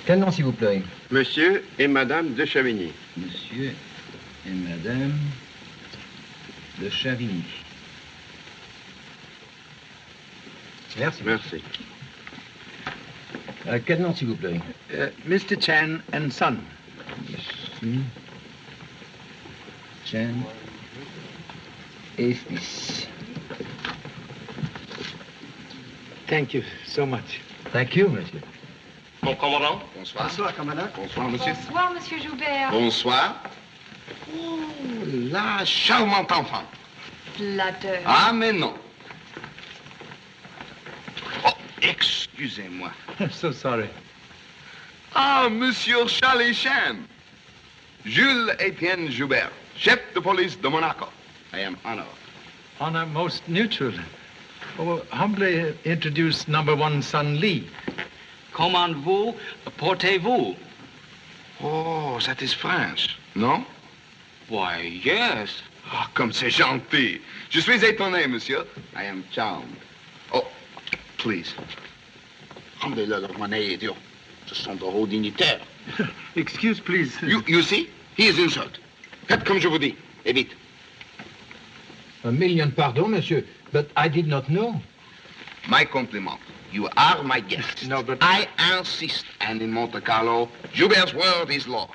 Quel nom, s'il vous plaît? Monsieur et Madame de Chavigny. Monsieur et Madame de Chavigny. Merci. Merci. Quel nom, s'il vous plaît? Mr. Chan and Son. Monsieur Chan et fils. Thank you so much. Thank you, monsieur. Mon commandant. Bonsoir. Bonsoir, commandant. Bonsoir, monsieur. Bonsoir, monsieur Joubert. Bonsoir. Oh, la charmante enfant. Flatteur. Ah, mais non. Oh, excusez-moi. So sorry. Ah, monsieur Charles Chan. Jules Etienne Joubert, chef de police de Monaco. I am honored. Honor most neutral. Oh, humbly introduce number one son Lee. Comment vous portez-vous? Oh, that is French, no? Why, yes. Ah, comme c'est gentil. Je suis étonné, monsieur. I am charmed. Oh, please. Rendez-le leur monnaie, idiot. Ce sont de hauts dignitaires. Excuse, please. You see? He is insulted. Faites comme je vous dis. Et vite. A million pardon, monsieur, but I did not know. My compliment. You are my guest. No, but... I insist. And in Monte Carlo, Joubert's word is law.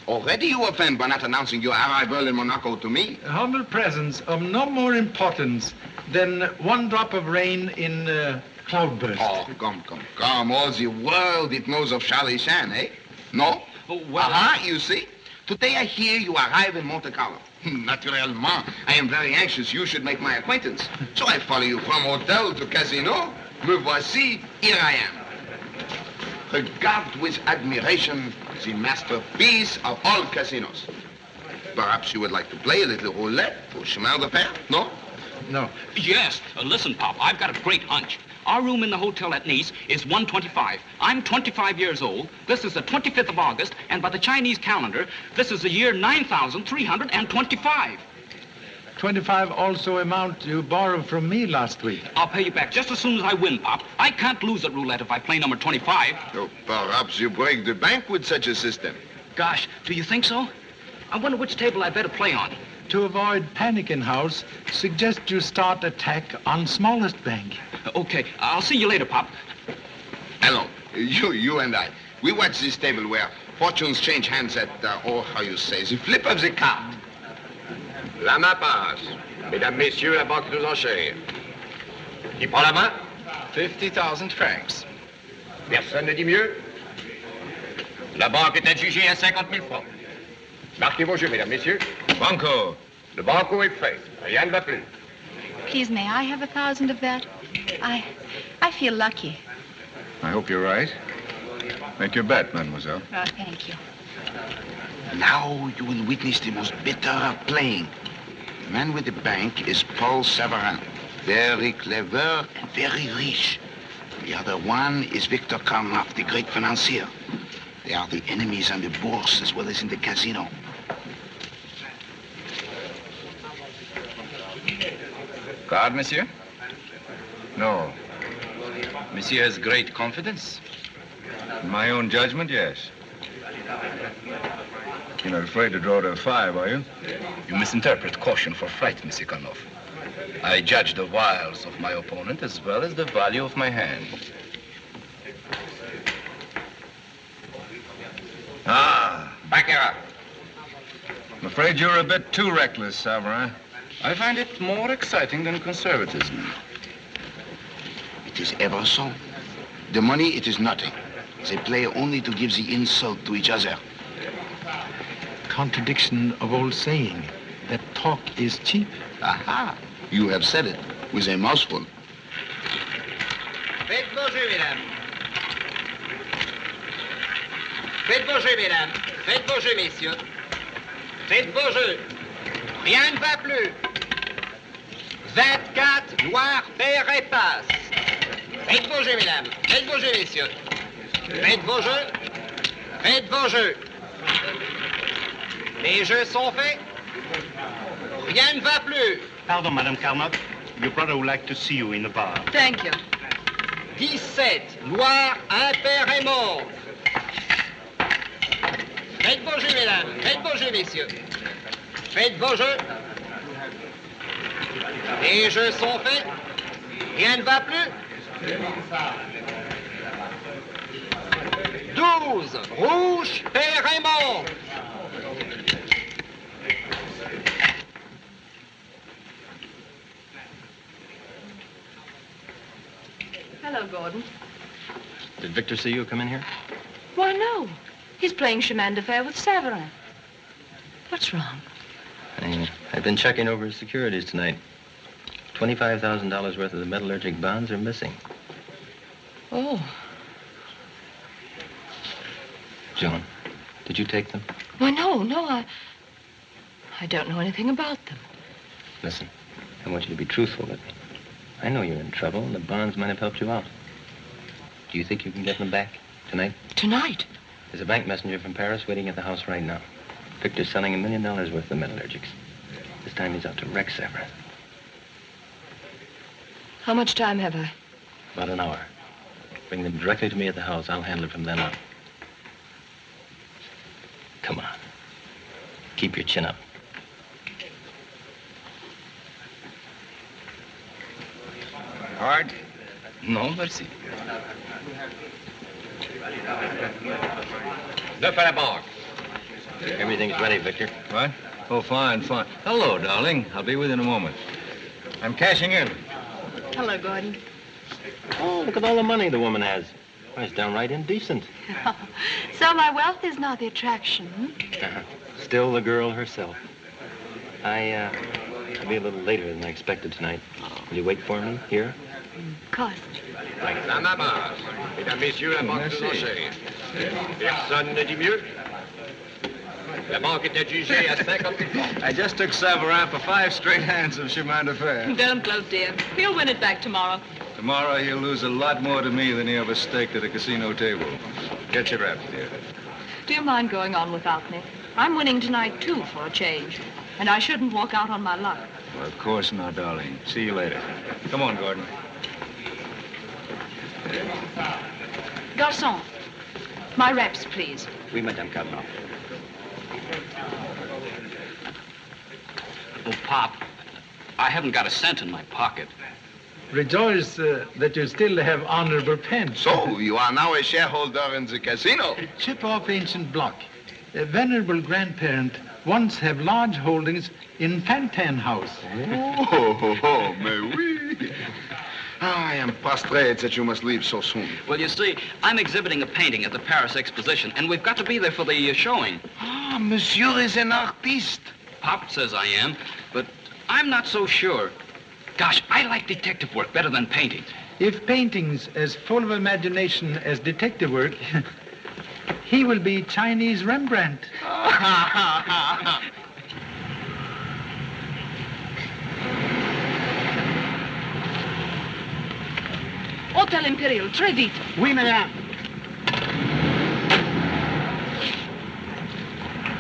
Already you offend by not announcing your arrival in Monaco to me. A humble presence of no more importance than one drop of rain in cloudburst. Oh, come. All the world it knows of Charlie Chan, eh? No? Oh, well... You see? Today I hear you arrive in Monte Carlo. Naturellement, I am very anxious you should make my acquaintance. So I follow you from hotel to casino. Me voici, here I am. Regard with admiration the masterpiece of all casinos. Perhaps you would like to play a little roulette for chemin de fer, no? No. Yes. Listen, Pop, I've got a great hunch. Our room in the hotel at Nice is 125. I'm 25 years old. This is the 25th of August, and by the Chinese calendar, this is the year 9,325. 25 also amount you borrowed from me last week. I'll pay you back just as soon as I win, Pop. I can't lose at roulette if I play number 25. Oh, perhaps you break the bank with such a system. Gosh, do you think so? I wonder which table I better play on. To avoid panic in house, suggest you start attack on smallest bank. Okay, I'll see you later, Pop. Hello, you and I. We watch this table where fortunes change hands at, how you say, the flip of the card. La main passe. Mesdames, Messieurs, la banque aux enchères. Qui prend la main? 50,000 francs. Personne ne dit mieux. La banque est adjugée à 50 000 francs. Marquez vos jeux, mesdames, messieurs. Banco. Le banco est fait. Rien ne va plus. Please, may I have 1,000 of that? I feel lucky. I hope you're right. Make your bet, mademoiselle. Thank you. Now you will witness the most bitter playing. The man with the bank is Paul Savarin. Very clever and very rich. The other one is Victor Carlo, the great financier. They are the enemies on the bourse as well as in the casino. Card, monsieur? No. Monsieur has great confidence? In my own judgment, yes. You're not afraid to draw to a 5, are you? You misinterpret caution for fright, Monsieur Karnov. I judge the wiles of my opponent as well as the value of my hand. Ah. Baccarat. I'm afraid you're a bit too reckless, Savarin. I find it more exciting than conservatism. It is ever so. The money, it is nothing. They play only to give the insult to each other. Contradiction of old saying that talk is cheap. Aha! You have said it with a mouthful. Faites vos jeux, mesdames. Faites vos jeux, mesdames. Faites vos jeux, messieurs. Faites vos jeux. Rien ne va plus. 24, noir, pair et passe. Faites vos jeux, mesdames. Faites vos jeux, messieurs. Faites vos jeux. Faites vos jeux. Les jeux sont faits. Rien ne va plus. Pardon, Madame Carnot. Your brother would like to see you in the bar. Thank you. 17, noir, impair et mort. Faites vos jeux, mesdames. Faites vos jeux, messieurs. Faites vos jeux. Les jeux sont faits. Rien ne va plus. 12. Rouge, Père Raymond. Hello, Gordon. Did Victor see you come in here? Why, no. He's playing chemin de fer with Severin. What's wrong? I've been checking over his securities tonight. $25,000 worth of the metallurgic bonds are missing. Oh. Joan, did you take them? Why, no, I don't know anything about them. Listen, I want you to be truthful with me. I know you're in trouble, and the bonds might have helped you out. Do you think you can get them back tonight? Tonight? There's a bank messenger from Paris waiting at the house right now. Victor's selling $1 million worth of metallurgics. This time he's out to wreck Severin. How much time have I? About an hour. Bring them directly to me at the house. I'll handle it from then on. Come on. Keep your chin up. Hard? No, merci. Neuf à la banque. Everything's ready, Victor. What? Oh, fine, fine. Hello, darling. I'll be with you in a moment. I'm cashing in. Hello, Gordon. Oh, look at all the money the woman has. Why, it's downright indecent. So my wealth is not the attraction, hmm? Still the girl herself. I'll be a little later than I expected tonight. Will you wait for me here? Of course. La maman. Mesdames, messieurs, la banque des enchères. Personne ne dit mieux. La banque est adjugée à 50 000 francs. I just took Severin for 5 straight hands of chemin de fer. Don't gloat, dear. He'll win it back tomorrow. Tomorrow he'll lose a lot more to me than he ever staked at a casino table. Get your wraps, dear. Do you mind going on without me? I'm winning tonight, too, for a change. And I shouldn't walk out on my luck. Well, of course not, darling. See you later. Come on, Gordon. Garçon, my reps, please. Oui, Madame Carlo. Oh, Pop, I haven't got a cent in my pocket. Rejoice that you still have honorable pens. So, you are now a shareholder in the casino. Chip off ancient block. A venerable grandparent once have large holdings in Fantan House. Oh, mais oui. I am prostrate that you must leave so soon. Well, you see, I'm exhibiting a painting at the Paris Exposition, and we've got to be there for the showing. Ah, monsieur is an artiste. Pop says I am, but I'm not so sure. Gosh, I like detective work better than painting. If painting's as full of imagination as detective work, he will be Chinese Rembrandt. Hôtel Imperial, très vite. Oui, madame.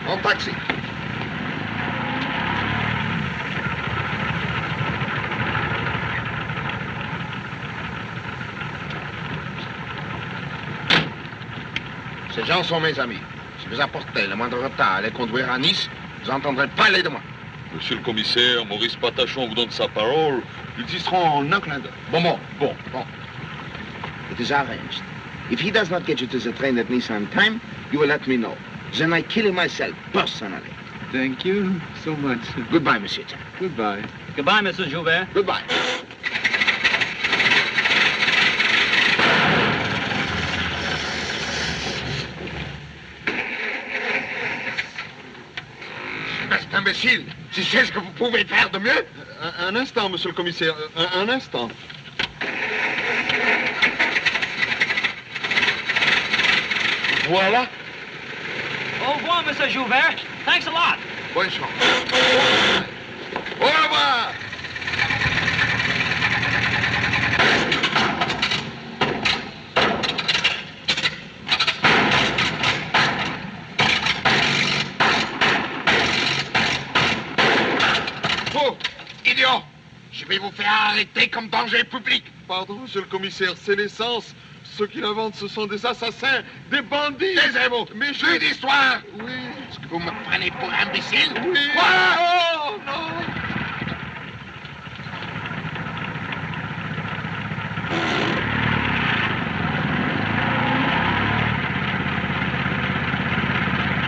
En taxi. Ces gens sont mes amis. Si vous apportez le moindre retard à les conduire à Nice, vous n'entendrez pas parler de moi. Monsieur le commissaire, Maurice Patachon vous donne sa parole. Ils y seront en un clin d'œil. Bon. It is arranged. If he does not get you to the train at Nice on time, you will let me know. Then I kill him myself, personally. Thank you so much. Goodbye, Monsieur Chen. Goodbye. Goodbye, Mrs. Joubert. Goodbye. Imbécile, tu sais ce que vous pouvez faire de mieux? Un instant, monsieur le commissaire, un instant. Voilà. Au revoir, Mr. Joubert. Thanks a lot. Bonne chance. Au revoir. Vous, idiot, je vais vous faire arrêter comme danger public. Pardon, monsieur le commissaire, c'est l'essence. Ceux qui la vendent, ce sont des assassins, des bandits. Taisez-vous. Mais plus d'histoire. Oui, Est-ce que vous me prenez pour imbécile? Oui. Voilà! Oh, non.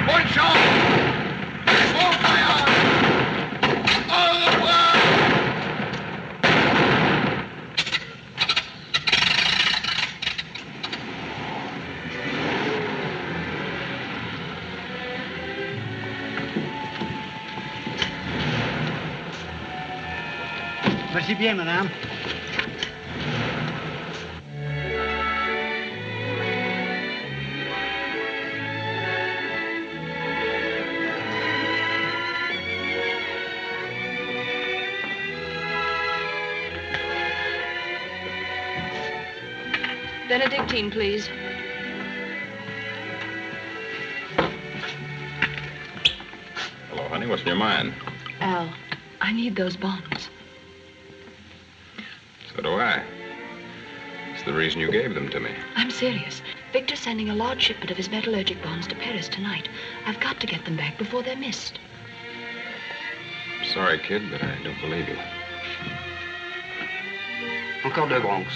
Bonne chance! Bon voyage! Au revoir! Merci bien, madame. Benedictine, please. Hello, honey. What's in your mind? Al, I need those bonds. So do I. It's the reason you gave them to me. I'm serious. Victor's sending a large shipment of his metallurgic bonds to Paris tonight. I've got to get them back before they're missed. Sorry, kid, but I don't believe you. Encore 2 Bronx.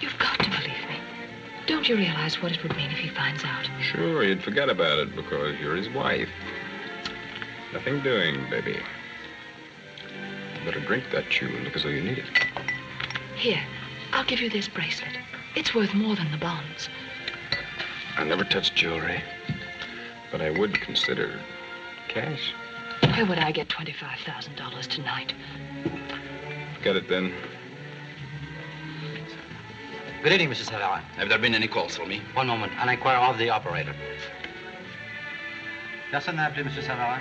You've got to believe me. Don't you realize what it would mean if he finds out? Sure, you'd forget about it because you're his wife. Nothing doing, baby. You better drink that chew and look as though you need it. Here, I'll give you this bracelet. It's worth more than the bonds. I never touch jewelry, but I would consider cash. Where would I get $25,000 tonight? Get it then. Good evening, Mrs. Herrera. Have there been any calls for me? One moment. I'll inquire of the operator. Personne n'a appelé, Mrs. Herrera.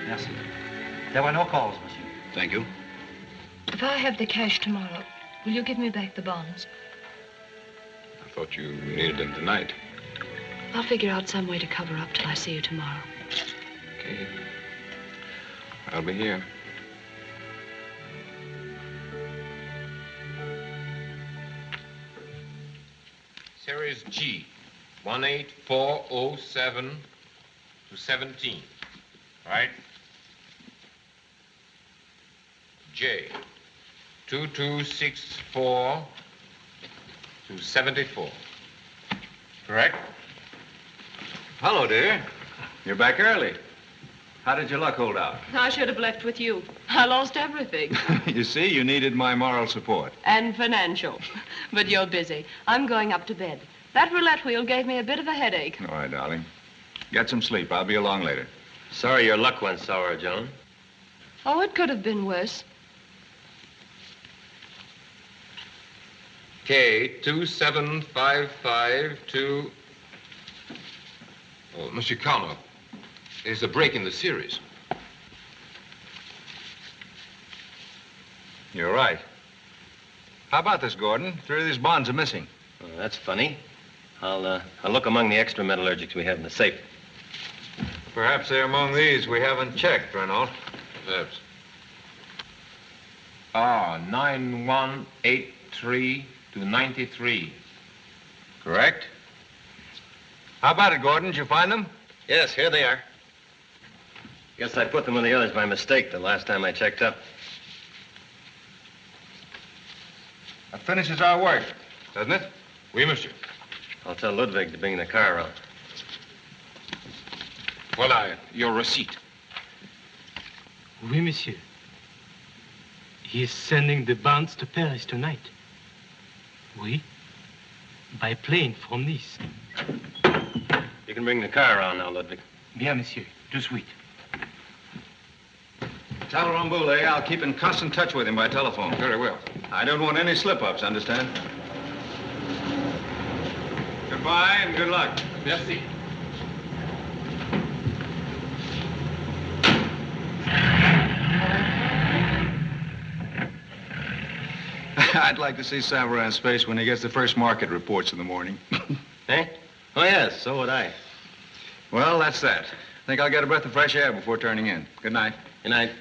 Merci. There were no calls, monsieur. Thank you. If I have the cash tomorrow, will you give me back the bonds? I thought you needed them tonight. I'll figure out some way to cover up till I see you tomorrow. Okay. I'll be here. Series G, 18407 to 17, right? J, 2264 to 74, correct? Hello, dear. You're back early. How did your luck hold out? I should have left with you. I lost everything. You see, you needed my moral support. And financial. But you're busy. I'm going up to bed. That roulette wheel gave me a bit of a headache. All right, darling. Get some sleep. I'll be along later. Sorry your luck went sour, Joan. Oh, it could have been worse. K, 2755 to... Oh, Monsieur Carlo, there's a break in the series. You're right. How about this, Gordon? 3 of these bonds are missing. Oh, that's funny. I'll look among the extra metallurgics we have in the safe. Perhaps they're among these we haven't checked, Renault. Perhaps. Ah, 9183 to 93. Correct. How about it, Gordon? Did you find them? Yes, here they are. Guess I put them with the others by mistake the last time I checked up. That finishes our work, doesn't it? Oui, monsieur. I'll tell Ludwig to bring the car around. Voila, your receipt. Oui, monsieur. He is sending the bonds to Paris tonight. Oui. By plane from Nice. You can bring the car around now, Ludwig. Bien, monsieur. Tout suite. Tell Ramboule I'll keep in constant touch with him by telephone. Very well. I don't want any slip-ups, understand? Goodbye and good luck. Merci. I'd like to see Savarin's face when he gets the first market reports in the morning. Eh? Oh, yes, so would I. Well, that's that. I think I'll get a breath of fresh air before turning in. Good night. Good night.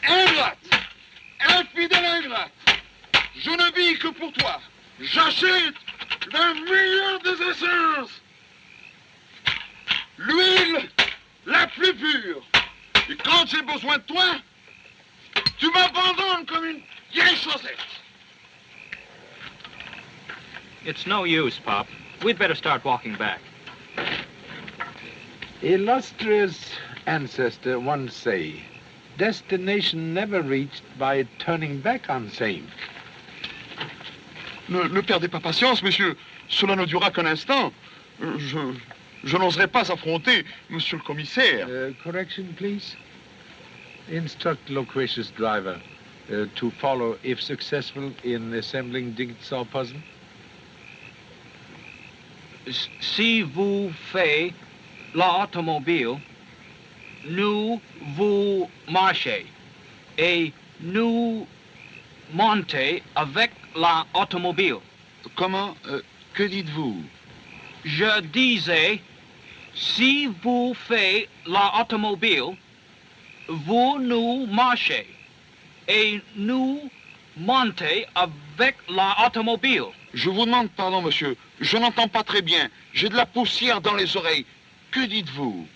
Ingrate! Infidèle ingrate! Je ne vis que pour toi. J'achète le meilleur des essences. L'huile la plus pure. Et quand j'ai besoin de toi, tu m'abandonnes comme une vieille chaussette. It's no use, Pop. We'd better start walking back. Illustrious ancestor once say, destination never reached by turning back on same. Ne perdez pas patience, monsieur. Cela ne durera qu'un instant. Je n'oserais pas affronter monsieur le commissaire. Correction, please. Instruct loquacious driver to follow if successful in assembling jigsaw puzzle. Si vous faites l'automobile, nous vous marchez et nous montez avec l'automobile. Comment? Que dites-vous? Je disais, si vous faites l'automobile, vous nous marchez et nous montez avec l'automobile. Je vous demande pardon, monsieur. Je n'entends pas très bien. J'ai de la poussière dans les oreilles. Que dites-vous?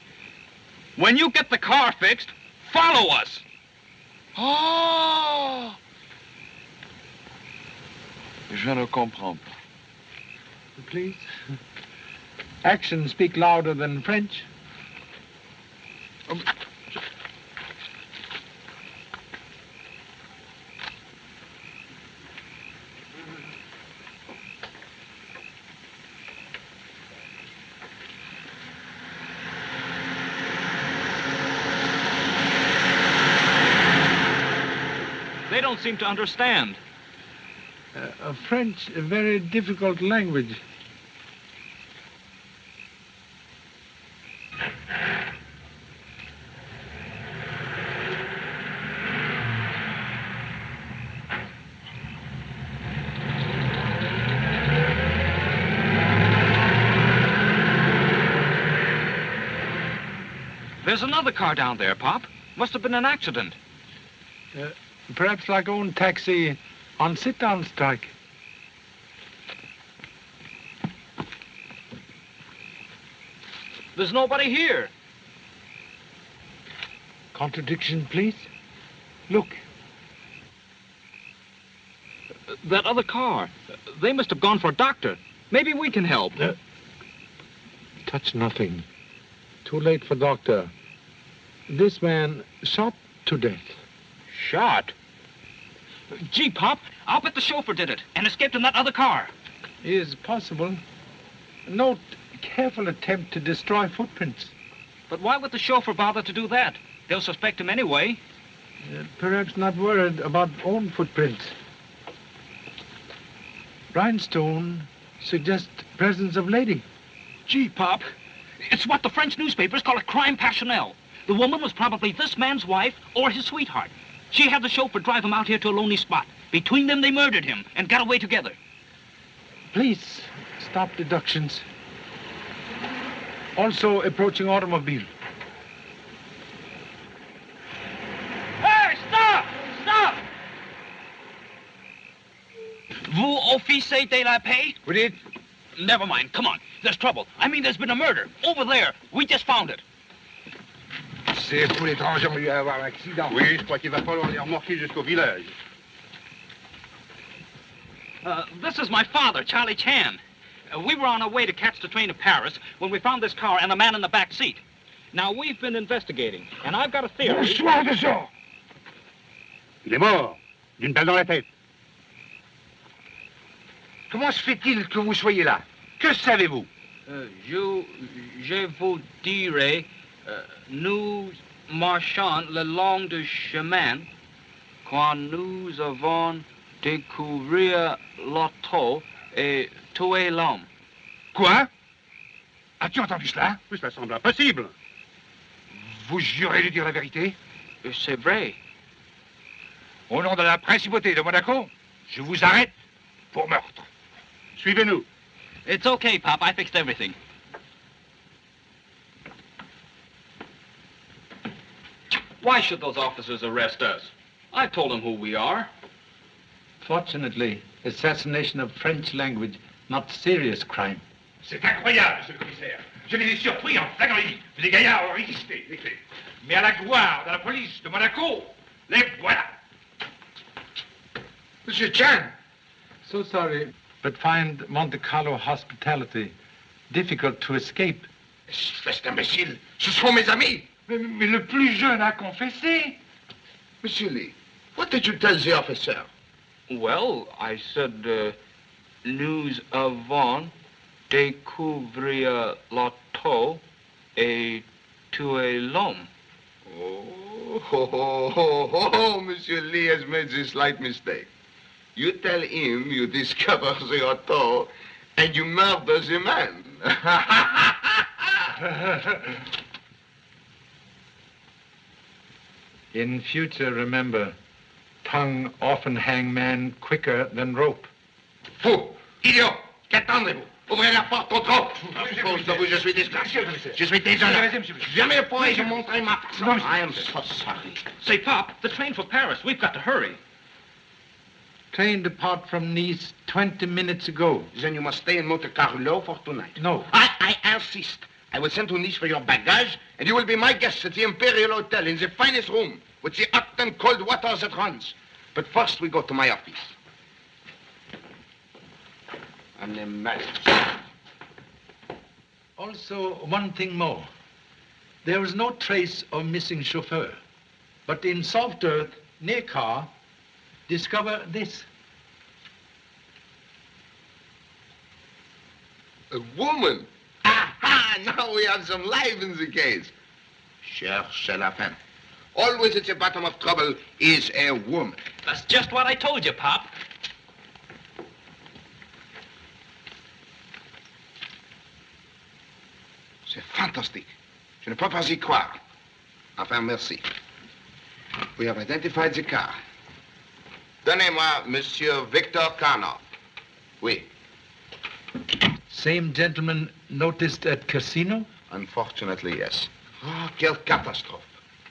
When you get the car fixed, follow us. Oh! Je ne comprends pas. Please. Actions speak louder than French. They don't seem to understand. French, a very difficult language. There's another car down there, Pop. Must have been an accident. Perhaps like own taxi on sit-down strike. There's nobody here. Contradiction, please. Look. That other car. They must have gone for a doctor. Maybe we can help. Touch nothing. Too late for doctor. This man shot to death. Shot? Gee, Pop, I'll bet the chauffeur did it and escaped in that other car. Is possible. Note careful attempt to destroy footprints. But why would the chauffeur bother to do that? They'll suspect him anyway. Perhaps not worried about own footprints. Rhinestone suggests presence of lady. Gee, Pop, it's what the French newspapers call a crime passionnel. The woman was probably this man's wife or his sweetheart. She had the chauffeur drive him out here to a lonely spot. Between them, they murdered him and got away together. Please, stop deductions. Also approaching automobile. Hey, stop! Stop! Vous officiez de la paix? Vous dites? Never mind, come on. There's trouble. I mean, there's been a murder. Over there. We just found it. Ces fous étrangers ont dû avoir un accident. Oui, je crois qu'il va falloir les remorquer jusqu'au village. This is my father, Charlie Chan. We were on our way to catch the train to Paris when we found this car and a man in the back seat. Now, we've been investigating, and I've got a theory... Bonsoir de ça! Il est mort, d'une balle dans la tête. Comment se fait-il que vous soyez là? Que savez-vous? Je vous dirai, nous marchons le long du chemin quand nous avons découvert l'auto et tué l'homme. Quoi? As-tu entendu cela? Oui, ça semble impossible. Vous jurez de dire la vérité? C'est vrai. Au nom de la principauté de Monaco, je vous arrête pour meurtre. Suivez-nous. It's okay, Pop. I fixed everything. Why should those officers arrest us? I told him who we are. Fortunately, assassination of French language, not serious crime. C'est incroyable, monsieur le commissaire. Je les ai surpris en flagrannerie. Des gaillards ont résisté, les faits. Mais à la gloire de la police de Monaco, les voilà. Monsieur Chan! So sorry, but find Monte Carlo hospitality difficult to escape. Espèce d'imbécile, ce sont mes amis. Mais le plus jeune a confessé. Monsieur Lee, what did you tell the officer? Well, I said, nous avons découvert l'auto et tué l'homme. Oh, Monsieur Lee has made this slight mistake. You tell him you discover the auto and you murder the man. In future, remember, tongue often hang man quicker than rope. Fou! Idiot! Qu'attendez-vous? Ouvrez la porte au trop! Cause de vous, je suis désolé. Je suis désolé. Jamais pourrais-je montrer ma personne. I am so sorry. Say, Pop, the train for Paris. We've got to hurry. Train depart from Nice 20 minutes ago. Then you must stay in Monte Carlo for tonight. No. I insist. I will send to Nice for your baggage, and you will be my guest at the Imperial Hotel in the finest room, with the hot and cold water that runs. But first we go to my office. I'm the manager. Also, one thing more. There is no trace of missing chauffeur. But in soft earth, near car, discover this. A woman? Aha! Now we have some life in the case. Cherche la fin. Always at the bottom of trouble is a woman. That's just what I told you, Pop. C'est fantastique. Je ne peux pas y croire. Enfin, merci. We have identified the car. Donnez-moi Monsieur Victor Carlo. Oui. Same gentleman noticed at casino? Unfortunately, yes. Oh, quelle catastrophe.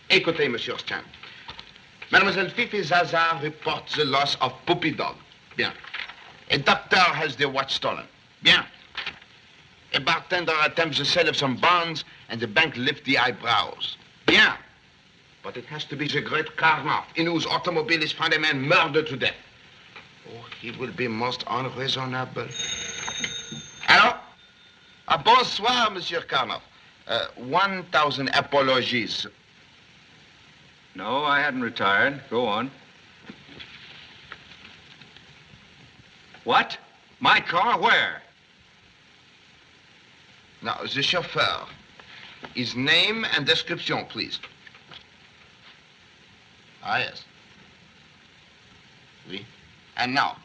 Écoutez, Monsieur Stan. Mademoiselle Fifi Zaza reports the loss of puppy dog. Bien. A doctor has the watch stolen. Bien. A bartender attempts the sale of some bonds, and the bank lifts the eyebrows. Bien. But it has to be the great Carlo, in whose automobile is found a man murdered to death. Oh, he will be most unreasonable. Hello? Bonsoir, Monsieur Carlo. 1,000 apologies. No, I hadn't retired. Go on. What? My car? Where? Now, the chauffeur. His name and description, please. Ah, yes. Oui. And now,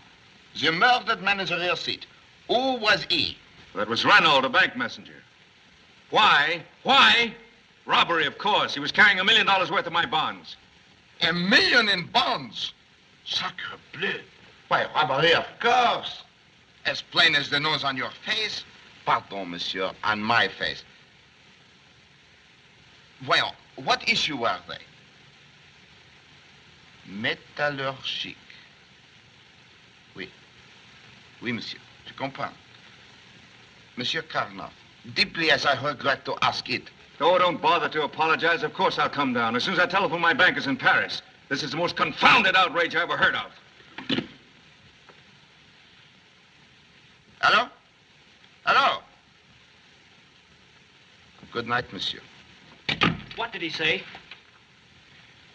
the murdered man in the rear seat. Who was he? That was Renault, the bank messenger. Why? Why? Robbery, of course. He was carrying $1 million worth of my bonds. $1 million in bonds? Sacre bleu. Why, robbery, of course. As plain as the nose on your face. Pardon, monsieur, on my face. Voyons, what issue are they? Métallurgique. Oui. Oui, monsieur. Je comprends. Monsieur Carlo, deeply as I regret to ask it. Oh, don't bother to apologize. Of course I'll come down. As soon as I telephone my bankers in Paris. This is the most confounded outrage I ever heard of. Hello? Hello? Good night, monsieur. What did he say?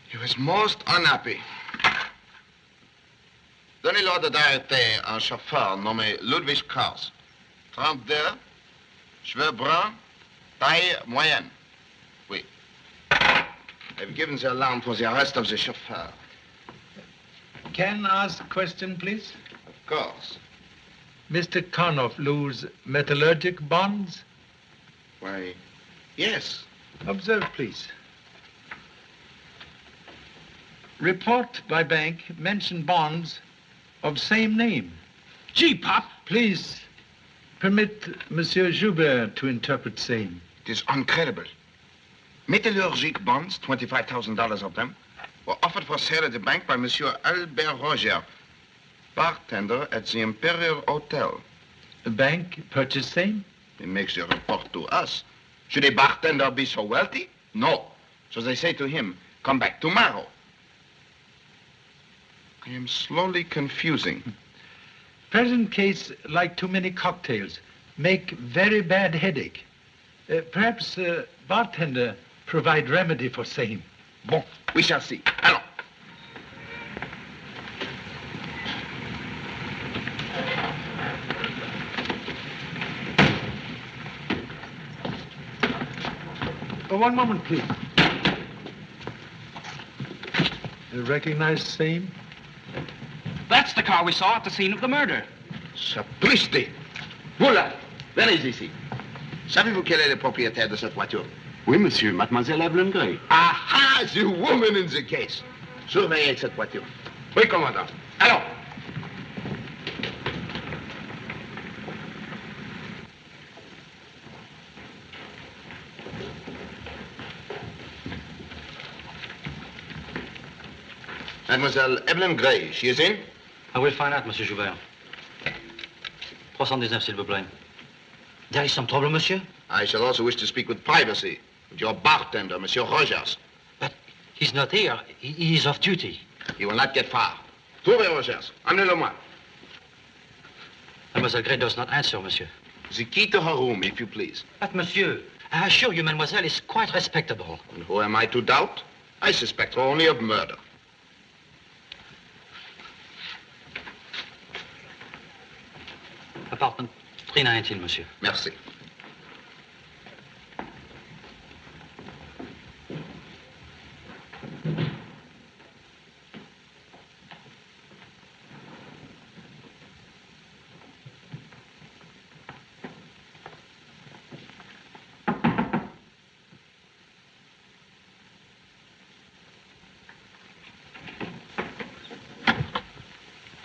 He was most unhappy. Donnez l'ordre d'arrêter un chauffeur nommé Ludwig Kraus. 32, cheveux bruns, taille moyenne. Oui. I've given the alarm for the arrest of the chauffeur. Can I ask a question, please? Of course. Mr. Karnoff lose metallurgic bonds? Why, yes. Observe, please. Report by bank mention bonds of same name. Gee, Pop. Please permit Monsieur Joubert to interpret same. It is incredible. Metallurgic bonds, $25,000 of them. were offered for sale at the bank by Monsieur Albert Roger, bartender at the Imperial Hotel. The bank purchased same? He makes the report to us. Should a bartender be so wealthy? No. So they say to him, come back tomorrow. I am slowly confusing. Present case, like too many cocktails, make very bad headache. Perhaps bartender provide remedy for same. Bon, we shall see. Allons. One moment, please. Recognize same? That's the car we saw at the scene of the murder. Sapristi! Voilà! Venez ici. Savez-vous quel est le propriétaire de cette voiture? Oui, monsieur, mademoiselle Evelyn Gray. Aha! The woman in the case. Surveillez cette voiture. Oui, commandant. Allons! Mademoiselle Evelyn Gray, she is in? I will find out, Monsieur Joubert. 319, s'il vous plaît. There is some trouble, monsieur? I shall also wish to speak with privacy with your bartender, Monsieur Rogers. But he's not here. He is off duty. He will not get far. Trouvez Rogers. Amenez-le-moi. Mademoiselle Gray does not answer, monsieur. The key to her room, if you please. But, monsieur, I assure you, mademoiselle is quite respectable. And who am I to doubt? I suspect her only of murder. Apartment 319, monsieur. Merci.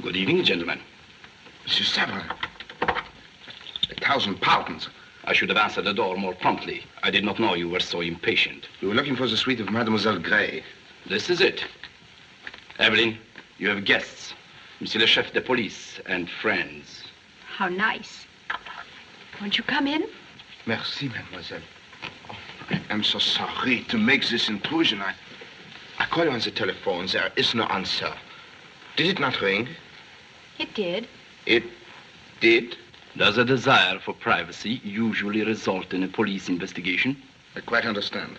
Good evening, gentlemen. Monsieur Severin. 1,000 pardons. I should have answered the door more promptly. I did not know you were so impatient. We were looking for the suite of Mademoiselle Gray. This is it. Evelyn, you have guests. Monsieur le chef de police and friends. How nice. Won't you come in? Merci, mademoiselle. Oh, I am so sorry to make this intrusion. I called you on the telephone. There is no answer. Did it not ring? It did. It did? Does a desire for privacy usually result in a police investigation? I quite understand.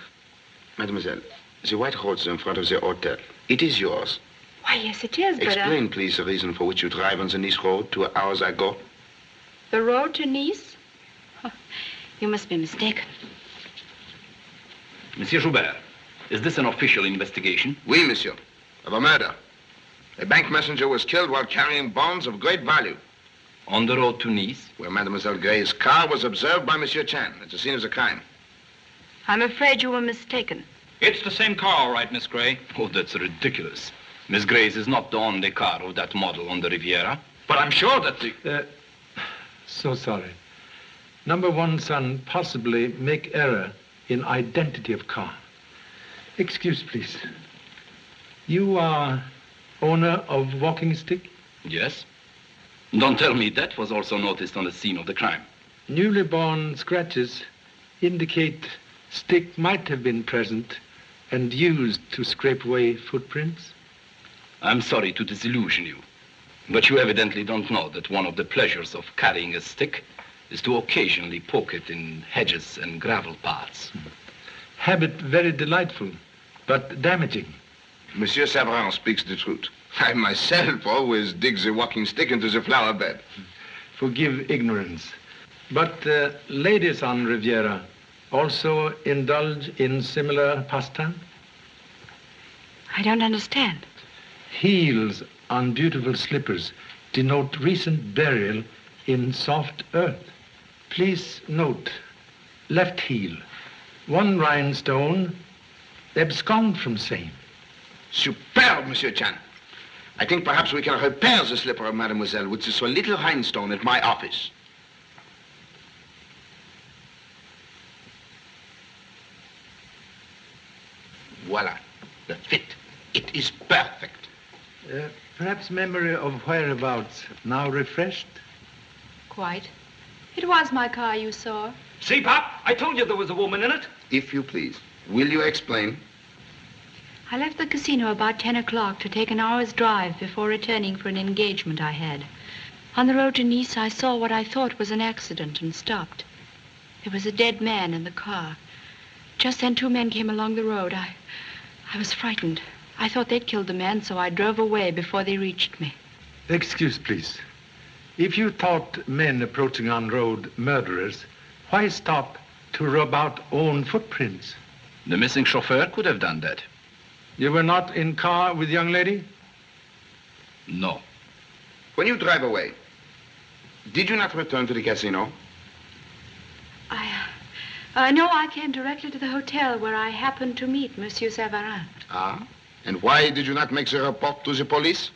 Mademoiselle, the white roadster in front of the hotel, it is yours. Why, yes, it is, but... Explain, please, the reason for which you drive on the Nice road 2 hours ago. The road to Nice? Oh, you must be mistaken. Monsieur Joubert, is this an official investigation? Oui, monsieur. Of a murder. A bank messenger was killed while carrying bonds of great value. On the road to Nice? Where Mademoiselle Gray's car was observed by Monsieur Chan at the scene of the crime. I'm afraid you were mistaken. It's the same car, all right, Miss Gray. Oh, that's ridiculous. Miss Gray's is not the only car of that model on the Riviera. But I'm sure that the... So sorry. Number one son possibly make error in identity of car. Excuse, please. You are owner of walking stick? Yes. Don't tell me that was also noticed on the scene of the crime. Newly born scratches indicate stick might have been present and used to scrape away footprints. I'm sorry to disillusion you, but you evidently don't know that one of the pleasures of carrying a stick is to occasionally poke it in hedges and gravel paths. Habit very delightful, but damaging. Monsieur Severin speaks the truth. I myself always dig the walking stick into the flower bed. Forgive ignorance. But ladies on Riviera also indulge in similar pastime? I don't understand. Heels on beautiful slippers denote recent burial in soft earth. Please note, left heel, one rhinestone, abscond from same. Superb, Monsieur Chan. I think perhaps we can repair the slipper of Mademoiselle with this little rhinestone at my office. Voila, the fit. It is perfect. Perhaps memory of whereabouts now refreshed? Quite. It was my car you saw. See, Pop, I told you there was a woman in it. If you please, will you explain? I left the casino about 10 o'clock to take an hour's drive before returning for an engagement I had. On the road to Nice, I saw what I thought was an accident and stopped. There was a dead man in the car. Just then, 2 men came along the road. I was frightened. I thought they'd killed the man, so I drove away before they reached me. Excuse, please. If you thought men approaching on road murderers, why stop to rub out own footprints? The missing chauffeur could have done that. You were not in car with young lady? No. When you drive away, did you not return to the casino? No, I came directly to the hotel where I happened to meet Monsieur Savarin. Ah? And why did you not make the report to the police?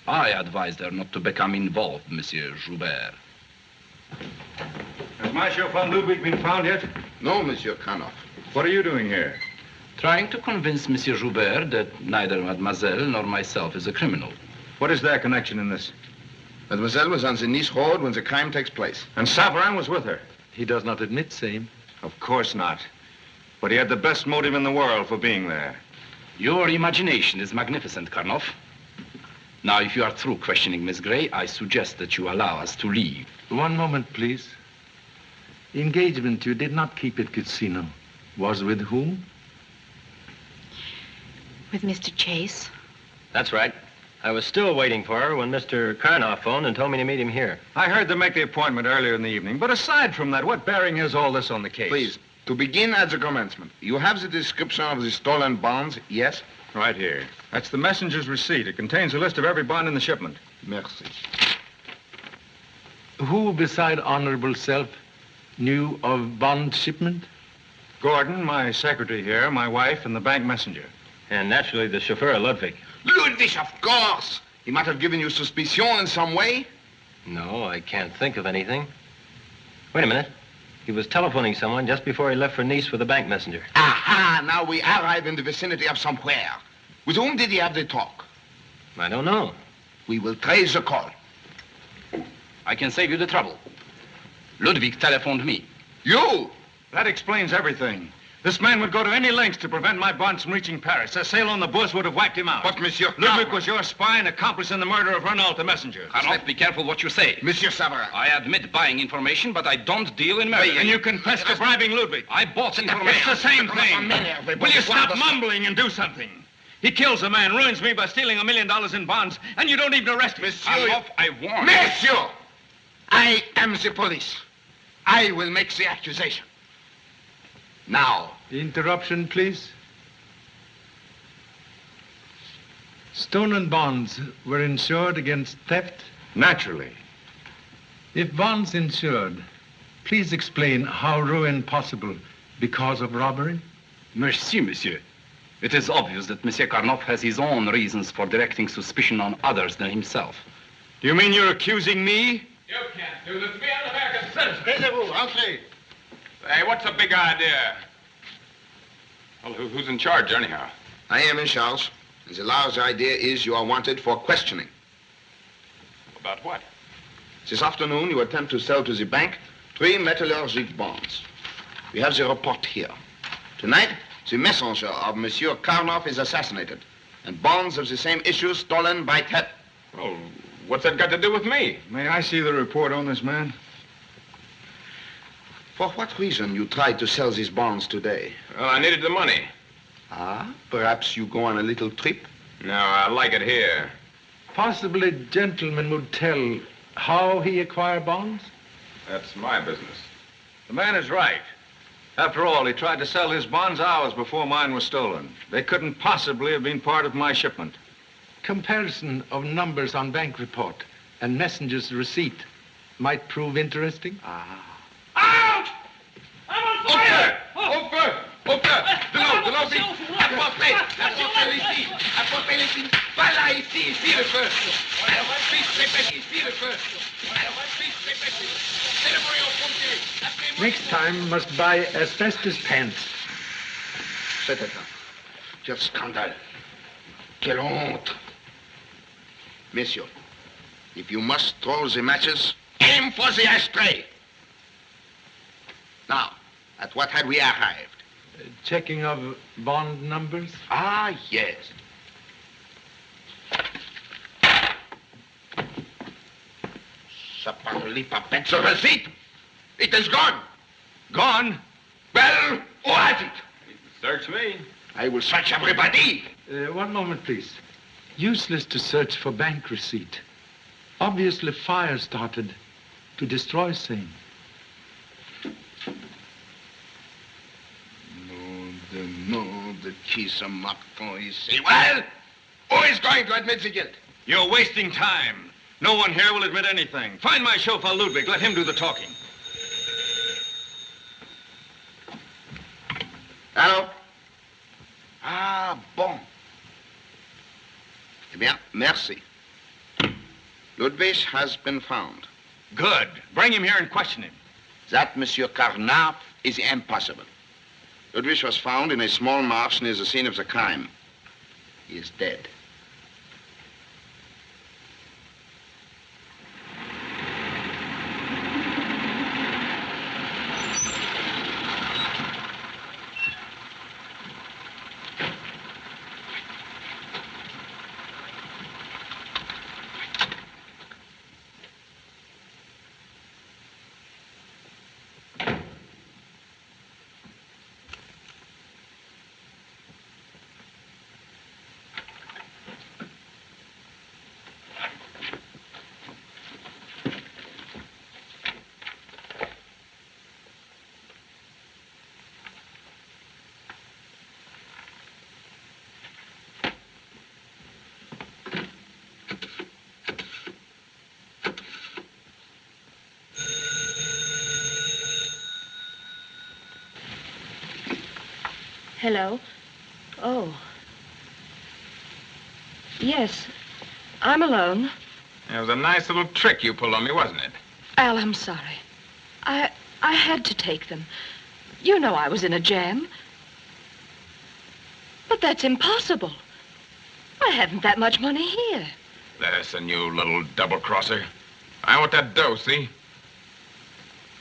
I advised her not to become involved, Monsieur Joubert. Has my chauffeur Ludwig been found yet? No, Monsieur Carlo. What are you doing here? Trying to convince Monsieur Joubert that neither Mademoiselle nor myself is a criminal. What is their connection in this? Mademoiselle was on the Nice road when the crime takes place. And Savarin was with her? He does not admit same. Of course not. But he had the best motive in the world for being there. Your imagination is magnificent, Karnov. Now, if you are through questioning Miss Gray, I suggest that you allow us to leave. One moment, please. Engagement you did not keep at casino. Was with whom? With Mr. Chase. That's right. I was still waiting for her when Mr. Karnoff phoned and told me to meet him here. I heard them make the appointment earlier in the evening. But aside from that, what bearing has all this on the case? Please, to begin at the commencement, you have the description of the stolen bonds, yes? Right here. That's the messenger's receipt. It contains a list of every bond in the shipment. Merci. Who beside honorable self knew of bond shipment? Gordon, my secretary here, my wife, and the bank messenger. And naturally the chauffeur, Ludwig. Ludwig, of course! He might have given you suspicion in some way. No, I can't think of anything. Wait a minute. He was telephoning someone just before he left for Nice with the bank messenger. Aha! Now we arrive in the vicinity of somewhere. With whom did he have the talk? I don't know. We will trace the call. I can save you the trouble. Ludwig telephoned me. You? That explains everything. This man would go to any lengths to prevent my bonds from reaching Paris. A sail on the Bourse would have wiped him out. But, Monsieur Ludwig was your spy and accomplice in the murder of Renault, the messenger. Karnov, be careful what you say. Monsieur Savarin. I admit buying information, but I don't deal in murder. And you confess to bribing Ludwig. I bought information. It's the same thing. Will you stop mumbling and do something? He kills a man, ruins me by stealing $1 million in bonds, and you don't even arrest me. Monsieur, Karnov, I warn you. Monsieur! I am the police. I will make the accusation. Now. Interruption, please. Stolen bonds were insured against theft? Naturally. If bonds insured, please explain how ruin possible because of robbery? Merci, monsieur. It is obvious that Monsieur Karnov has his own reasons for directing suspicion on others than himself. Do you mean you're accusing me? You can't do this to me. I'm an American citizen. Taisez-vous, entrez. Hey, what's the big idea? Well, who's in charge, anyhow? I am in charge. And the large idea is you are wanted for questioning. About what? This afternoon, you attempt to sell to the bank 3 metallurgic bonds. We have the report here. Tonight, the messenger of Monsieur Karnov is assassinated, and bonds of the same issue stolen by theft. Well, what's that got to do with me? May I see the report on this man? For what reason you tried to sell these bonds today? Well, I needed the money. Ah, perhaps you go on a little trip? No, I like it here. Possibly a gentleman would tell how he acquired bonds? That's my business. The man is right. After all, he tried to sell his bonds hours before mine was stolen. They couldn't possibly have been part of my shipment. Comparison of numbers on bank report and messenger's receipt might prove interesting. Ah. Out! I'm on fire! Au feu! Au feu! De l'eau vite! Apportez ici! Apportez ici! Pas là, ici le feu! Ici le feu! C'est le bruit au pompier! Next time must buy asbestos pants. C'est étrange. Quel scandale! Quelle honte. Monsieur, if you must throw the matches, aim for the ashtray. Now, at what had we arrived? Checking of bond numbers? Ah, yes. Ça parlait pas bête, ce receipt. It is gone. Gone? Well, who has it? Search me. I will search everybody. One moment, please. Useless to search for bank receipt. Obviously, fire started to destroy same. No, the keys are marked on his say. Well, who is going to admit the guilt? You're wasting time. No one here will admit anything. Find my chauffeur, Ludwig. Let him do the talking. Hello? Ah, bon. Eh bien, merci. Ludwig has been found. Good. Bring him here and question him. That, Monsieur Carnap, is impossible. Ludwig was found in a small marsh near the scene of the crime. He is dead. Hello? Oh. Yes, I'm alone. It was a nice little trick you pulled on me, wasn't it? Al, I'm sorry. I had to take them. You know I was in a jam. But that's impossible. I haven't that much money here. Listen, you little double-crosser. I want that dough, see?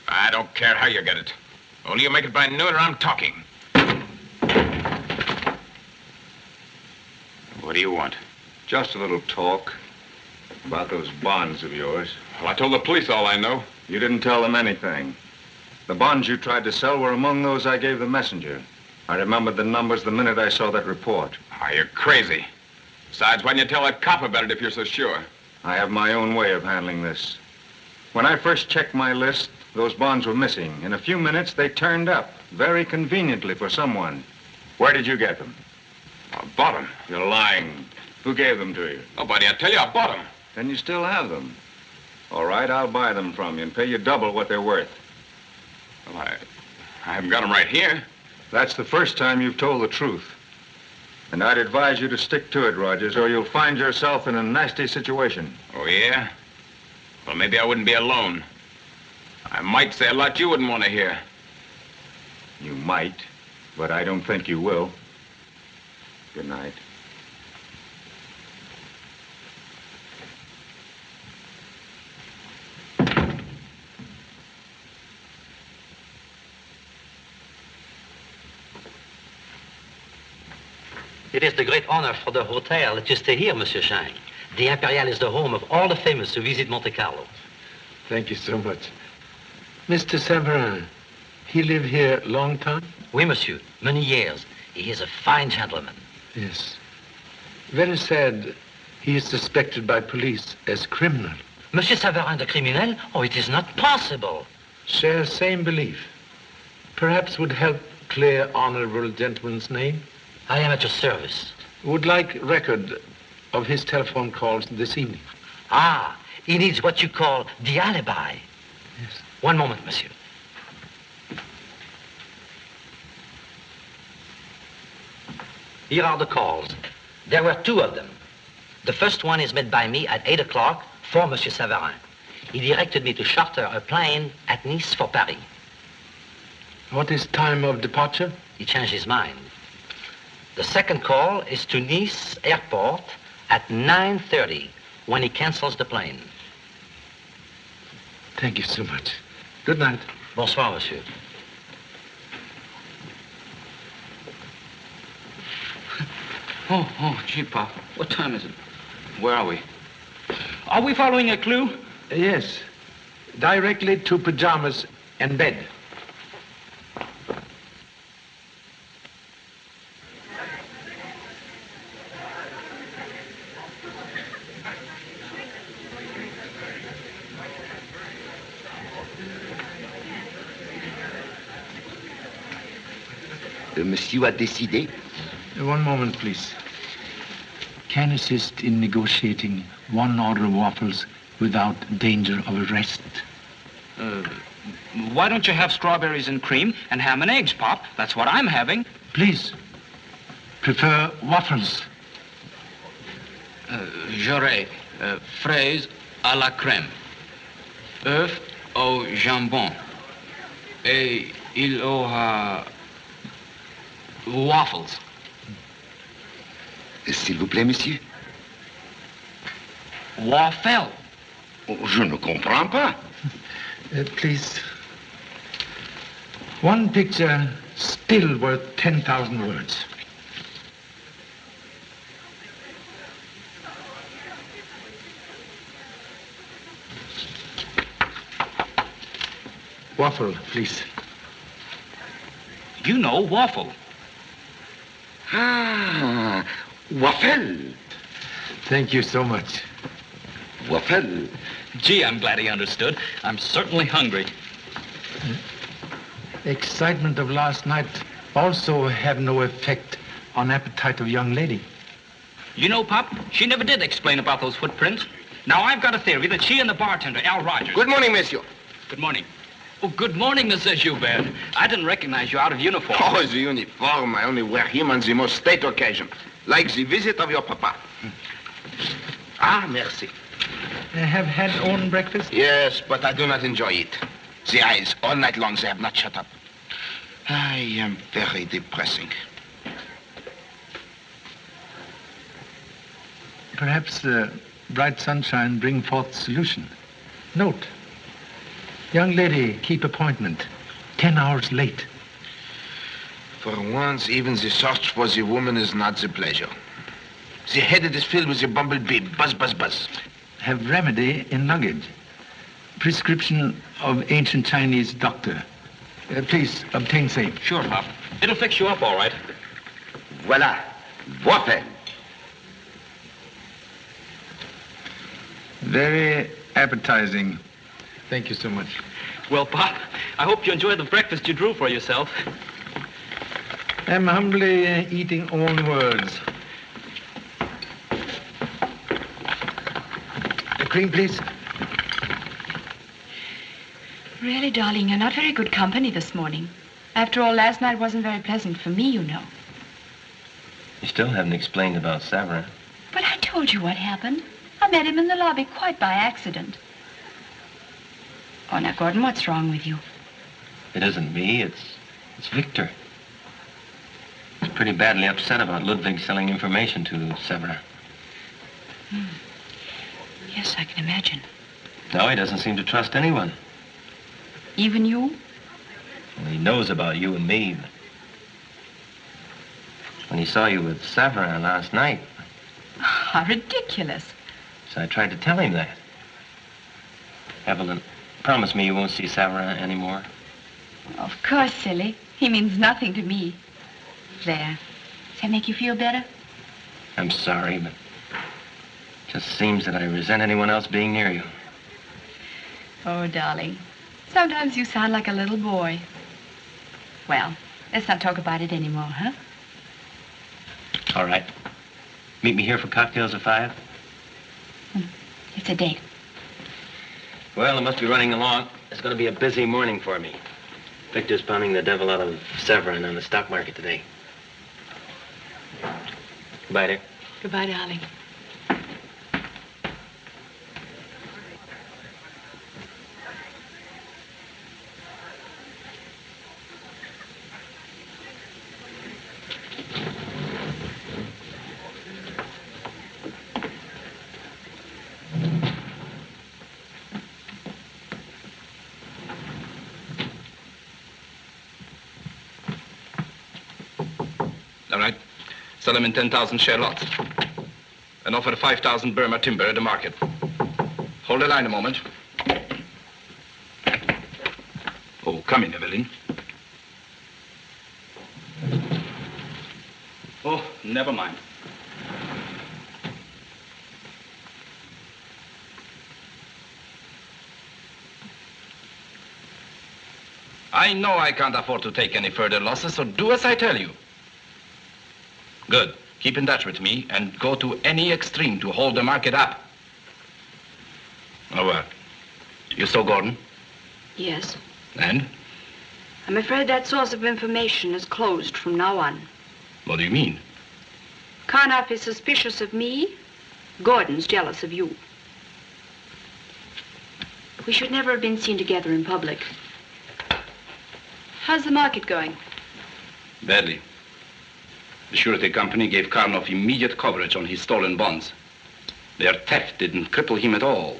I don't care how you get it. Only you make it by noon or I'm talking. What do you want? Just a little talk about those bonds of yours. Well, I told the police all I know. You didn't tell them anything. The bonds you tried to sell were among those I gave the messenger. I remembered the numbers the minute I saw that report. Ah, you're crazy. Besides, why didn't you tell that cop about it if you're so sure? I have my own way of handling this. When I first checked my list, those bonds were missing. In a few minutes, they turned up, very conveniently for someone. Where did you get them? I bought them. You're lying. Who gave them to you? Nobody. I tell you, I bought them. Then you still have them. All right, I'll buy them from you and pay you double what they're worth. Well, I haven't got them right here. That's the first time you've told the truth. And I'd advise you to stick to it, Rogers, or you'll find yourself in a nasty situation. Oh, yeah? Well, maybe I wouldn't be alone. I might say a lot you wouldn't want to hear. You might, but I don't think you will. Good night. It is the great honor for the hotel that you stay here, Monsieur Chang. The Imperial is the home of all the famous who visit Monte Carlo. Thank you so much. Mr. Severin, he live here long time? Oui, monsieur. Many years. He is a fine gentleman. Yes. Very sad. He is suspected by police as criminal. Monsieur Severin, the criminal? Oh, it is not possible. Share same belief. Perhaps would help clear honorable gentleman's name. I am at your service. Would like record of his telephone calls this evening. Ah, he needs what you call the alibi. Yes. One moment, monsieur. Here are the calls. There were 2 of them. The first one is made by me at 8 o'clock for Monsieur Severin. He directed me to charter a plane at Nice for Paris. What is time of departure? He changed his mind. The second call is to Nice Airport at 9:30 when he cancels the plane. Thank you so much. Good night. Bonsoir, monsieur. Oh, gee, Pop. What time is it? Where are we? Are we following a clue? Yes. Directly to pajamas and bed. Monsieur a décidé? One moment, please. Can assist in negotiating one order of waffles without danger of arrest. Why don't you have strawberries and cream and ham and eggs, Pop? That's what I'm having. Please. Prefer waffles. J'aurai fraises à la crème, œufs au jambon, et il aura waffles. S'il vous plaît, monsieur. Waffle. Je ne comprends pas. Please. One picture still worth 10,000 words. Waffle, please. You know waffle. Ah, waffle. Thank you so much. Waffle. Gee, I'm glad he understood. I'm certainly hungry. Excitement of last night also have no effect on appetite of young lady. You know, Pop, she never did explain about those footprints. Now, I've got a theory that she and the bartender, Al Rogers... Good morning, monsieur. Good morning. Oh, good morning, Monsieur Joubert. I didn't recognize you out of uniform. Oh, the uniform. I only wear him on the most state occasion. Like the visit of your papa. Ah, merci. Have had own breakfast? Yes, but I do not enjoy it. The eyes, all night long, they have not shut up. I am very depressing. Perhaps the bright sunshine bring forth solution. Note. Young lady, keep appointment. 10 hours late. For once, even the search for the woman is not the pleasure. The head is filled with the bumblebee. Buzz, buzz, buzz. Have remedy in luggage. Prescription of ancient Chinese doctor. Please, obtain same. Sure, Pop. It'll fix you up all right. Voilà. Waffle. Very appetizing. Thank you so much. Well, Pop, I hope you enjoyed the breakfast you drew for yourself. I'm humbly eating own words. Cream, please. Really, darling, you're not very good company this morning. After all, last night wasn't very pleasant for me, you know. You still haven't explained about Savarin. But I told you what happened. I met him in the lobby quite by accident. Oh, now, Gordon, what's wrong with you? It isn't me, it's Victor. He's pretty badly upset about Ludwig selling information to Savarin. Yes, I can imagine. No, he doesn't seem to trust anyone. Even you? Well, he knows about you and me. When he saw you with Savarin last night. How ridiculous. So I tried to tell him that. Evelyn, promise me you won't see Savarin anymore. Of course, silly. He means nothing to me. There. Does that make you feel better? I'm sorry, but it just seems that I resent anyone else being near you. Oh, darling. Sometimes you sound like a little boy. Well, let's not talk about it anymore, huh? All right. Meet me here for cocktails at 5? It's a date. Well, it must be running along. It's going to be a busy morning for me. Victor's pounding the devil out of Savarin on the stock market today. Goodbye, dear. Goodbye, darling. Sell them in 10,000 share lots. And offer 5,000 Burma timber at the market. Hold the line a moment. Oh, come in, Evelyn. Oh, never mind. I know I can't afford to take any further losses, so do as I tell you. Good. Keep in touch with me and go to any extreme to hold the market up. Oh, well. You saw Gordon? Yes. And? I'm afraid that source of information is closed from now on. What do you mean? Karnoff is suspicious of me. Gordon's jealous of you. We should never have been seen together in public. How's the market going? Badly. The surety company gave Karnoff immediate coverage on his stolen bonds. Their theft didn't cripple him at all.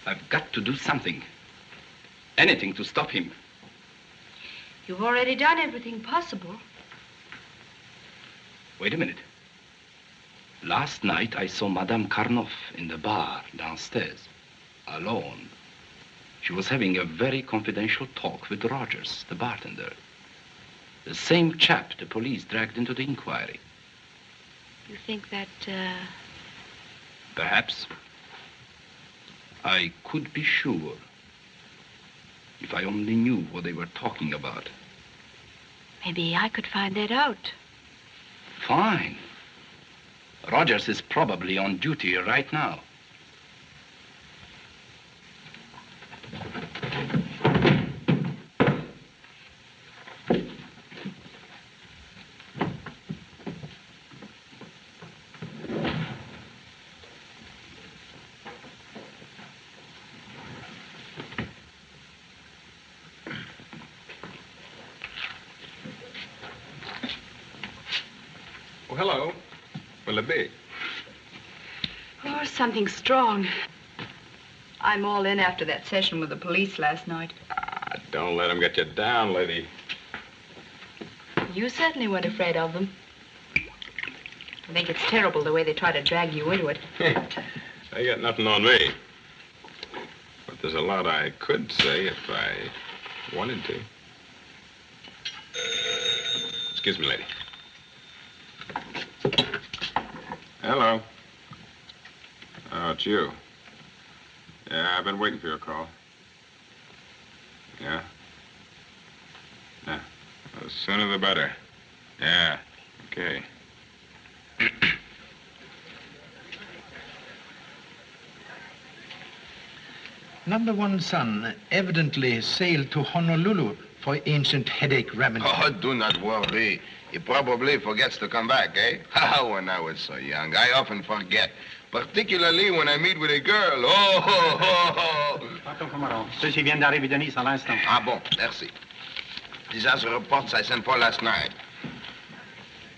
I've got to do something. Anything to stop him. You've already done everything possible. Wait a minute. Last night I saw Madame Karnoff in the bar downstairs, alone. She was having a very confidential talk with Rogers, the bartender. The same chap the police dragged into the inquiry. You think that, Perhaps. I could be sure if I only knew what they were talking about. maybe I could find that out. Fine. Rogers is probably on duty right now. Hello. Will it be? Oh, something strong. I'm all in after that session with the police last night. Don't let him get you down, lady. You certainly weren't afraid of them. I think it's terrible the way they try to drag you into it. They got nothing on me. But there's a lot I could say if I wanted to. Excuse me, lady. Hello. Oh, it's you. Yeah, I've been waiting for your call. Yeah? Yeah. The sooner the better. Yeah. Okay. Number one son evidently sailed to Honolulu for ancient headache remedy. Oh, do not worry. He probably forgets to come back, eh? When I was so young, I often forget. Particularly when I meet with a girl. Pardon, commandant. Ceux-ci viennent d'arriver de Nice à l'instant. Ah bon, merci. Disaster reports I sent for last night.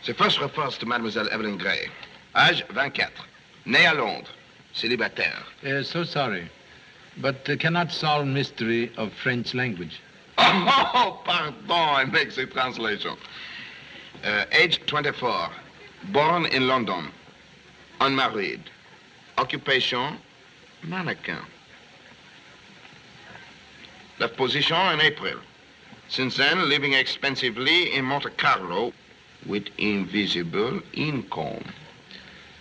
The first refers to Mademoiselle Evelyn Gray. Âge 24. Née à Londres. Célibataire. So sorry, but cannot solve mystery of French language. Oh, pardon, I make the translation. Age 24. Born in London. Unmarried. Occupation, mannequin. Left position in April. Since then, living expensively in Monte Carlo with invisible income.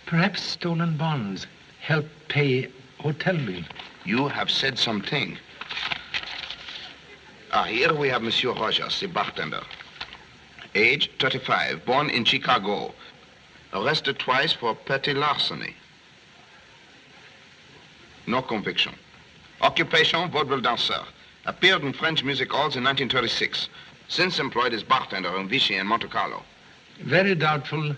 Perhaps stolen bonds help pay hotel bill. You have said something. Here we have Monsieur Rogers, the bartender. Age 35, born in Chicago. Arrested twice for petty larceny. No conviction. Occupation, vaudeville danseur. Appeared in French music halls in 1936. Since employed as bartender in Vichy and Monte Carlo. Very doubtful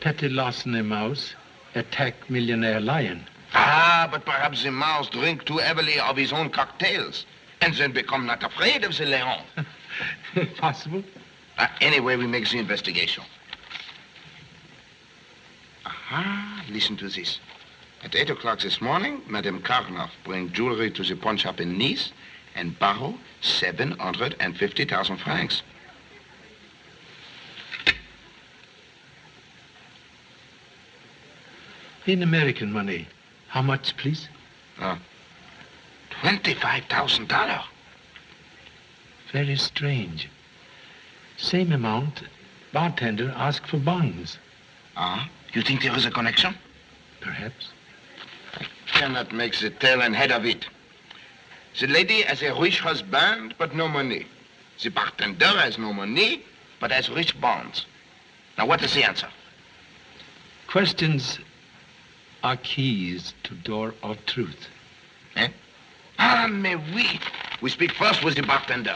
petty larceny mouse attack millionaire lion. Ah, but perhaps the mouse drink too heavily of his own cocktails and then become not afraid of the lion. Possible. Anyway, we make the investigation. Aha, listen to this. At 8 o'clock this morning, Madame Carlo bring jewelry to the pawn shop in Nice and borrow 750,000 francs. In American money, how much, please? $25,000. Very strange. Same amount, bartender asked for bonds. You think there is a connection? Perhaps. I cannot make the tail and head of it. The lady has a rich husband, but no money. The bartender has no money, but has rich bonds. Now, what is the answer? Questions are keys to door of truth. Eh? Ah, mais oui. We speak first with the bartender.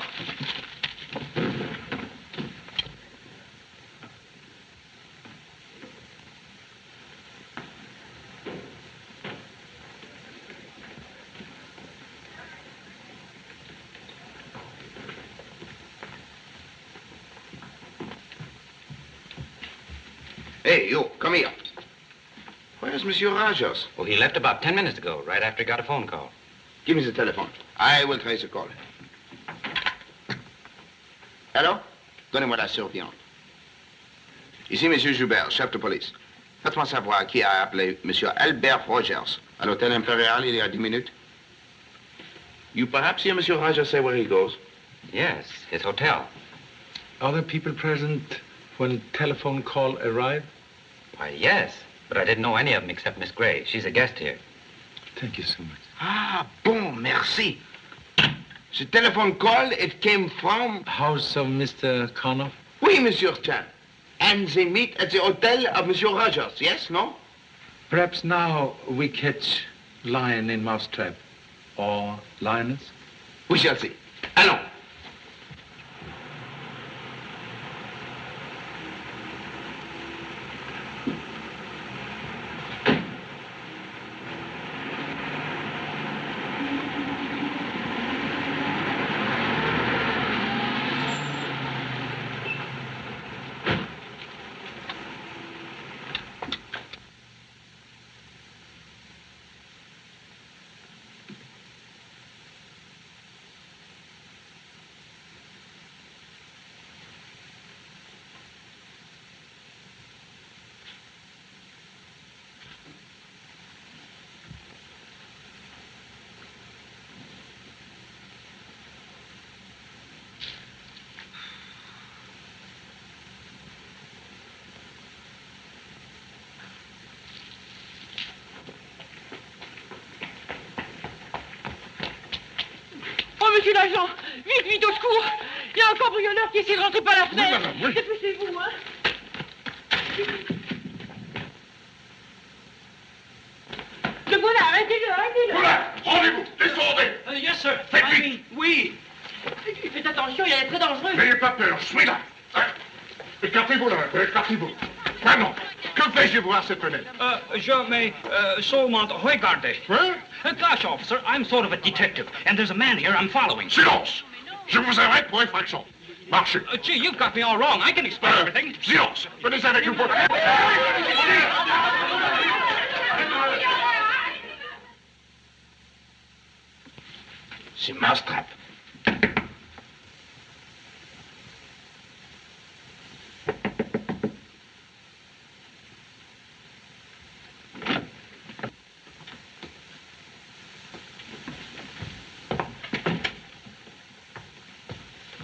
Hey, you, come here. Where's Monsieur Rogers? Well, he left about 10 minutes ago, right after he got a phone call. Give me the telephone. I will trace the call. Hello? Donnez-moi la surveillante. Ici, Monsieur Joubert, chef de police. Faites-moi savoir qui a appelé Monsieur Albert Rogers à l'hôtel Impérial il y a 10 minutes. You perhaps hear Monsieur Rogers say where he goes? Yes, his hotel. Other people present when telephone call arrived? Why, yes, but I didn't know any of them except Miss Gray. She's a guest here. Thank you so much. Ah, bon, merci. The telephone call, it came from... House of Mr. Carlo? Oui, Monsieur Chan. And they meet at the hotel of Monsieur Rogers, yes, no? Perhaps now we catch lion in mousetrap. Or lioness? We shall see. Allons. Monsieur l'agent, vite, vite, au secours. Il y a un cambrioleur qui essaie de rentrer par la fenêtre. Oui, madame, oui. Dépêchez-vous, hein. Le voilà, arrêtez-le, arrêtez-le. Voilà, rendez-vous, descendez. Yes, sir. Faites I vite. mean, oui. Faites attention, il est très dangereux. N'ayez pas peur, je suis là. Hein? Écartez-vous là, écartez-vous. Maintenant, que vais-je voir cette fenêtre? Je may seulement regarder. Hein? Gosh, officer, I'm sort of a detective, and there's a man here I'm following. Silence! Je vous arrête pour infraction. Marchez. Gee, you've got me all wrong. I can explain everything. Silence! Venez avec nous pour... C'est mousetrap.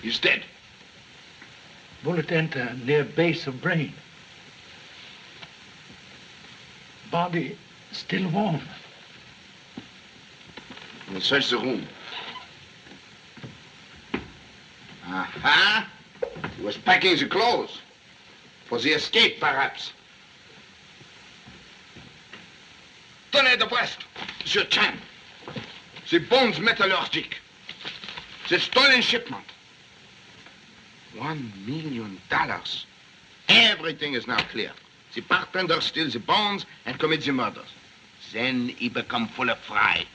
He's dead. Bullet enter near base of brain. Body still warm. We'll search the room. Aha! He was packing the clothes. For the escape, perhaps. Tenez de Brest. Monsieur Chan. The bonds metallurgic. The stolen shipment. $1 million. Everything is now clear. The bartender steals the bonds and commits the murders. Then he becomes full of fright.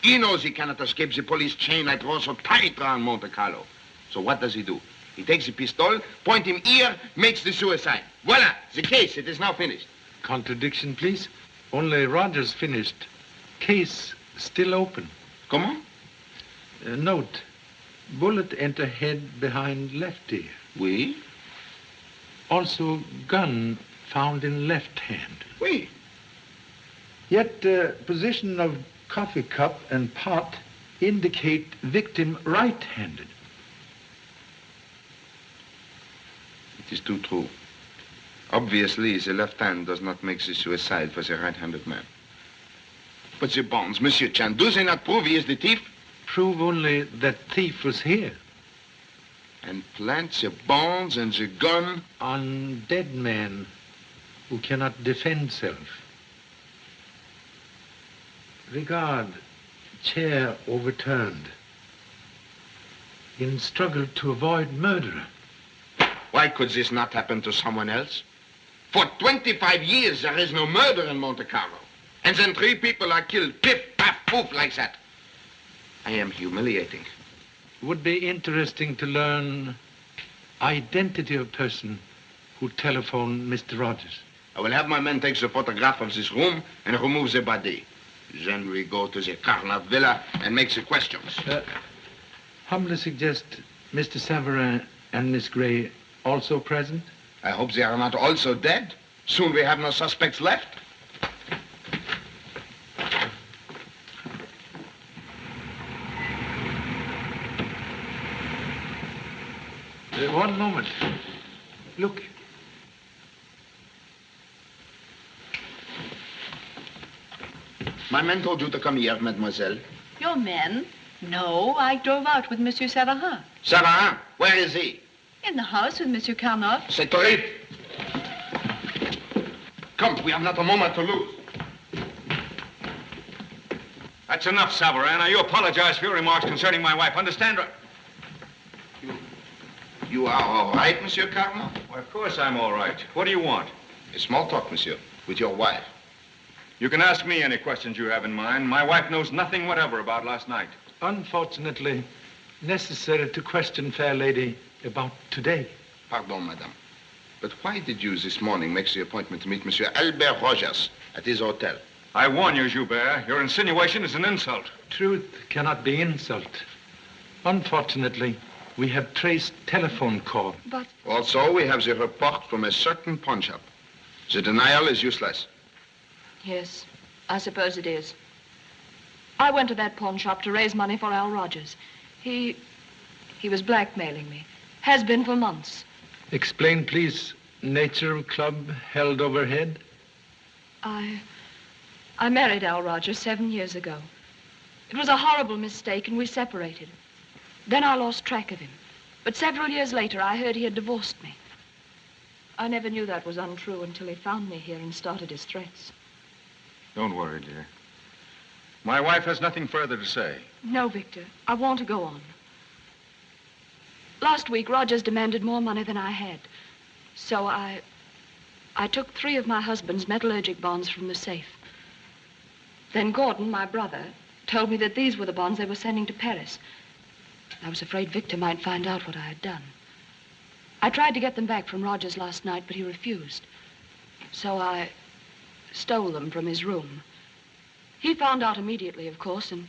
He knows he cannot escape the police chain that draws so tight around Monte Carlo. So what does he do? He takes the pistol, point him here, makes the suicide. Voila, the case, it is now finished. Contradiction, please. Only Rogers finished. Case still open. Comment? Note, bullet enter head behind left ear. Oui. Also gun found in left hand. Oui. Yet position of coffee cup and pot indicate victim right-handed. It is too true. Obviously, the left hand does not make the suicide for the right-handed man. But the bonds, Monsieur Chan, do they not prove he is the thief? Prove only that thief was here. And plant the bonds and the gun? On dead man who cannot defend self. Regard, chair overturned. In struggle to avoid murder. Why could this not happen to someone else? For 25 years, there is no murder in Monte Carlo. And then 3 people are killed, piff, paff, poof, like that. I am humiliating. Would be interesting to learn identity of person who telephoned Mr. Rogers. I will have my men take the photograph of this room and remove the body. Then we go to the Carlo villa and make the questions. Humbly suggest Mr. Savarin and Miss Gray also present? I hope they are not also dead. Soon we have no suspects left. One moment. Look. My men told you to come here, mademoiselle. Your men? No, I drove out with Monsieur Savarin. Savarin, where is he? In the house with Monsieur Carlo. C'est horrible. Come, we have not a moment to lose. That's enough, Savarin. Now, you apologize for your remarks concerning my wife. Understand? You are all right, Monsieur Carlo? Well, of course I'm all right. What do you want? A small talk, monsieur, with your wife. You can ask me any questions you have in mind. My wife knows nothing whatever about last night. Unfortunately, necessary to question fair lady about today. Pardon, madame. But why did you this morning make the appointment to meet Monsieur Albert Rogers at his hotel? I warn you, Joubert, your insinuation is an insult. Truth cannot be insult. Unfortunately, we have traced telephone call. But... Also, we have the report from a certain pawn shop. The denial is useless. Yes, I suppose it is. I went to that pawn shop to raise money for Al Rogers. He was blackmailing me. Has been for months. Explain, please, nature of club held overhead? I married Al Rogers 7 years ago. It was a horrible mistake, and we separated. Then I lost track of him. But several years later, I heard he had divorced me. I never knew that was untrue until he found me here and started his threats. Don't worry, dear. My wife has nothing further to say. No, Victor. I want to go on. Last week, Rogers demanded more money than I had. So I took 3 of my husband's metallurgic bonds from the safe. Then Gordon, my brother, told me that these were the bonds they were sending to Paris. I was afraid Victor might find out what I had done. I tried to get them back from Rogers last night, but he refused. So I stole them from his room. He found out immediately, of course, and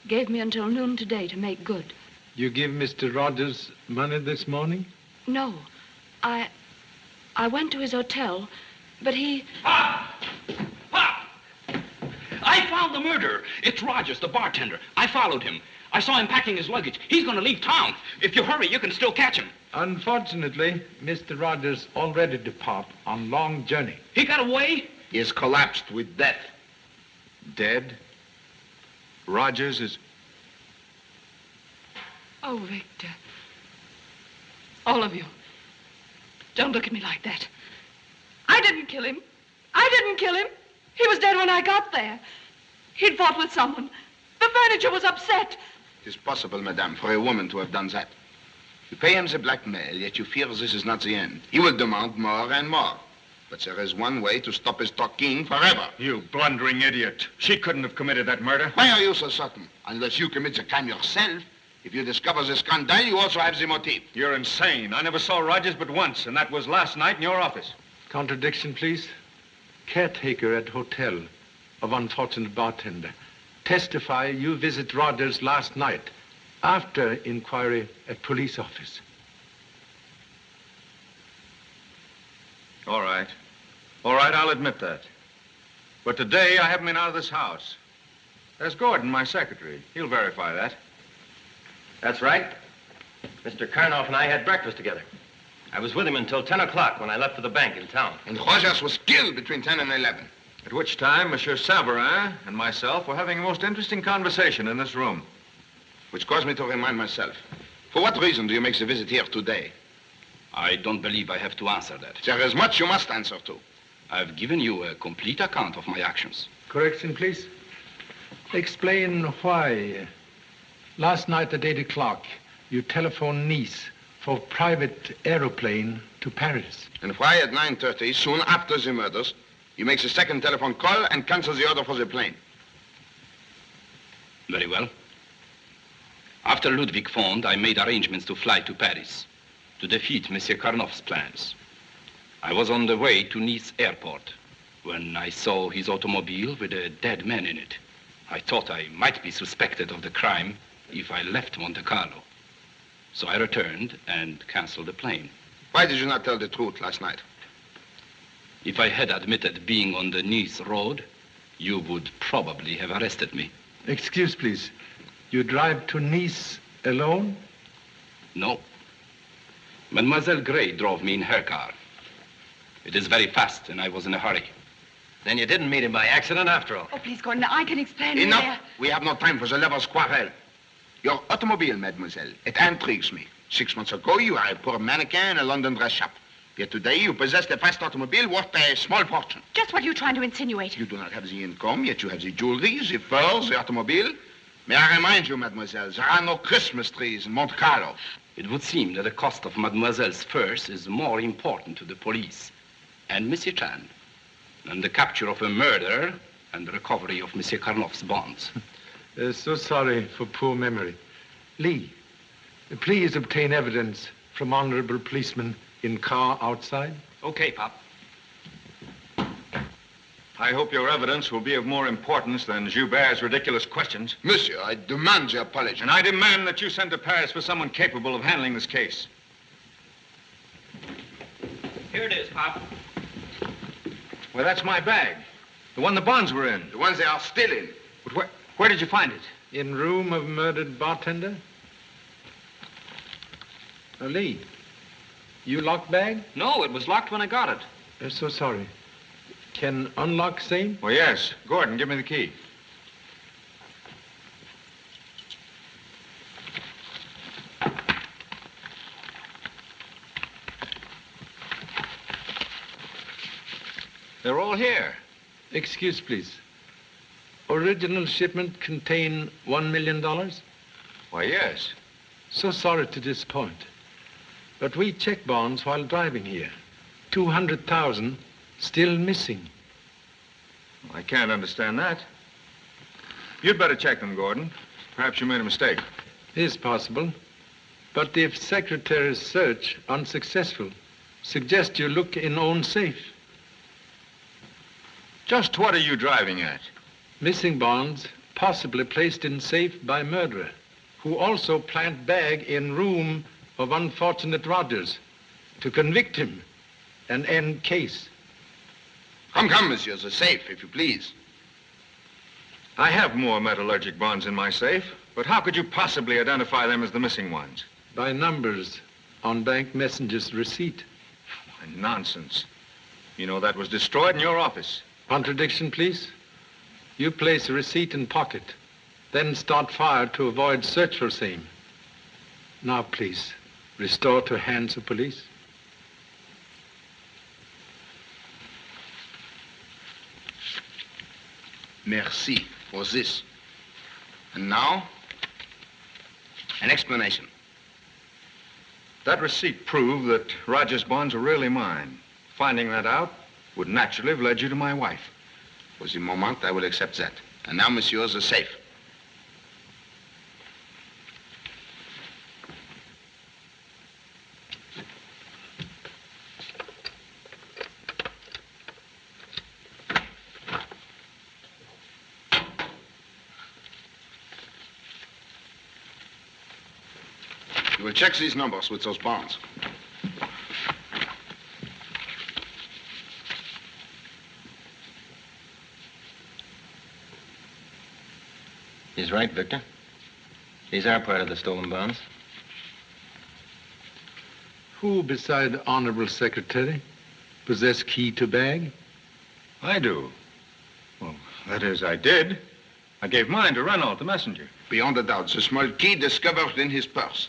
gave me until noon today to make good. You give Mr. Rogers money this morning? No. I went to his hotel, but he... I found the murderer. It's Rogers, the bartender. I followed him. I saw him packing his luggage. He's going to leave town. If you hurry, you can still catch him. Unfortunately, Mr. Rogers already depart on long journey. He got away? He has collapsed with death. Dead? Rogers is... Oh, Victor. All of you. Don't look at me like that. I didn't kill him. I didn't kill him. He was dead when I got there. He'd fought with someone. The furniture was upset. It is possible, madame, for a woman to have done that. You pay him the blackmail, yet you fear this is not the end. He will demand more and more. But there is one way to stop his talking forever. You blundering idiot. She couldn't have committed that murder. Why are you so certain? Unless you commit the crime yourself. If you discover the scandal, you also have the motive. You're insane. I never saw Rogers but once, and that was last night in your office. Contradiction, please. Caretaker at hotel of unfortunate bartender. Testify you visit Rogers last night after inquiry at police office. All right. All right, I'll admit that. But today I haven't been out of this house. There's Gordon, my secretary. He'll verify that. That's right. Mr. Karnoff and I had breakfast together. I was with him until 10 o'clock when I left for the bank in town. And Rogers was killed between 10 and 11. At which time, Monsieur Savarin and myself were having a most interesting conversation in this room. Which caused me to remind myself. For what reason do you make the visit here today? I don't believe I have to answer that. There is much you must answer to. I've given you a complete account of my actions. Correction, please. Explain why last night at 8 o'clock you telephoned Nice for private aeroplane to Paris. And why at 9:30, soon after the murders, you make the second telephone call and cancel the order for the plane? Very well. After Ludwig phoned, I made arrangements to fly to Paris to defeat Monsieur Karnoff's plans. I was on the way to Nice airport when I saw his automobile with a dead man in it. I thought I might be suspected of the crime if I left Monte Carlo. So I returned and canceled the plane. Why did you not tell the truth last night? If I had admitted being on the Nice road, you would probably have arrested me. Excuse, please. You drive to Nice alone? No. Mademoiselle Gray drove me in her car. It is very fast, and I was in a hurry. Then you didn't meet him by accident after all. Oh, please, Gordon, I can explain. Enough! We have no time for the lover's quarrel. Your automobile, mademoiselle, it intrigues me. 6 months ago, you were a poor mannequin in a London dress shop. Yet today, you possess a fast automobile worth a small fortune. Just what are you trying to insinuate? You do not have the income, yet you have the jewelry, the furs, the automobile. May I remind you, mademoiselle, there are no Christmas trees in Monte Carlo. It would seem that the cost of mademoiselle's furs is more important to the police and Monsieur Chan than the capture of a murderer and the recovery of Monsieur Karnoff's bonds. So sorry for poor memory. Lee, please obtain evidence from honorable policeman in car outside. Okay, Pop. I hope your evidence will be of more importance than Joubert's ridiculous questions. Monsieur, I demand your apology. And I demand that you send to Paris for someone capable of handling this case. Here it is, Pop. Well, that's my bag. The one the bonds were in. The ones they are still in. But where did you find it? In room of murdered bartender? Lee, you locked bag? No, it was locked when I got it. So sorry. Can unlock same? Well, yes. Gordon, give me the key. They're all here. Excuse, please. Original shipment contain $1 million? Why, yes. So sorry to disappoint. But we checked bonds while driving here. 200,000 still missing. I can't understand that. You'd better check them, Gordon. Perhaps you made a mistake. Is possible. But if secretary's search unsuccessful, suggest you look in own safe. Just what are you driving at? Missing bonds, possibly placed in safe by murderer, who also plant bag in room of unfortunate Rogers to convict him and end case. Come, monsieur, the safe, if you please. I have more metallurgic bonds in my safe, but how could you possibly identify them as the missing ones? By numbers on bank messenger's receipt. Nonsense. You know that was destroyed in your office. Contradiction, please. You place a receipt in pocket, then start fire to avoid search for same. Now, please, restore to hands of police. Merci for this. And now, an explanation. That receipt proved that Rogers' bonds were really mine. Finding that out would naturally have led you to my wife. For the moment, I will accept that. And now, messieurs, the safe. You will check these numbers with those bonds. He's right, Victor. These are part of the stolen bonds. Who, beside Honorable Secretary, possess key to bag? I do. Well, that is, I did. I gave mine to Renault, the messenger. Beyond a doubt, the small key discovered in his purse.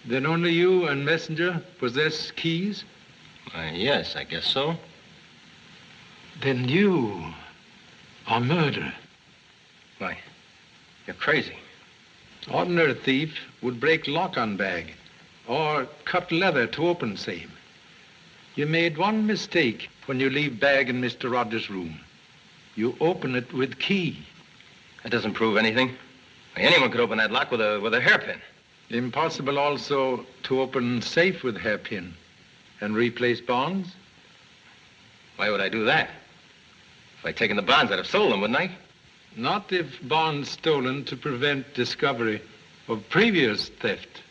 Then only you and messenger possess keys? Yes, I guess so. Then you are murderer. Why? You're crazy. Ordinary thief would break lock on bag or cut leather to open same. You made one mistake when you leave bag in Mr. Rogers' room. You open it with key. That doesn't prove anything. Anyone could open that lock with a hairpin. Impossible also to open safe with hairpin and replace bonds? Why would I do that? If I'd taken the bonds, I'd have sold them, wouldn't I? Not if bonds stolen to prevent discovery of previous theft.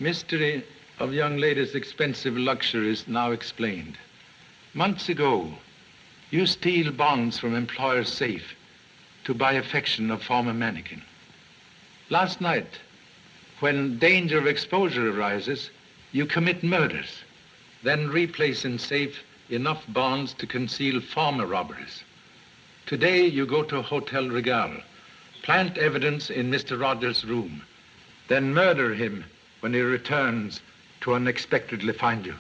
Mystery of young ladies' expensive luxuries now explained. Months ago, you steal bonds from employer's safe to buy affection of former mannequin. Last night, when danger of exposure arises, you commit murders, then replace in safe enough bonds to conceal former robberies. Today, you go to Hotel Regal, plant evidence in Mr. Rogers' room, then murder him when he returns to unexpectedly find you.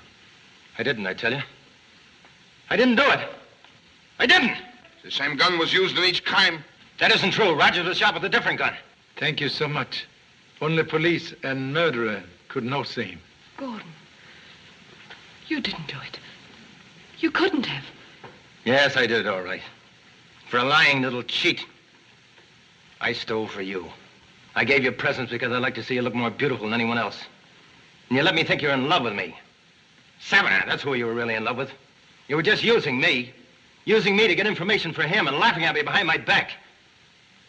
I didn't, I tell you. I didn't do it. I didn't. The same gun was used in each crime. That isn't true. Rogers was shot with a different gun. Thank you so much. Only police and murderer could know same. Gordon, you didn't do it. You couldn't have. Yes, I did it all right. For a lying little cheat. I stole for you. I gave you presents because I'd like to see you look more beautiful than anyone else. And you let me think you're in love with me. Savannah, that's who you were really in love with. You were just using me. Using me to get information for him and laughing at me behind my back.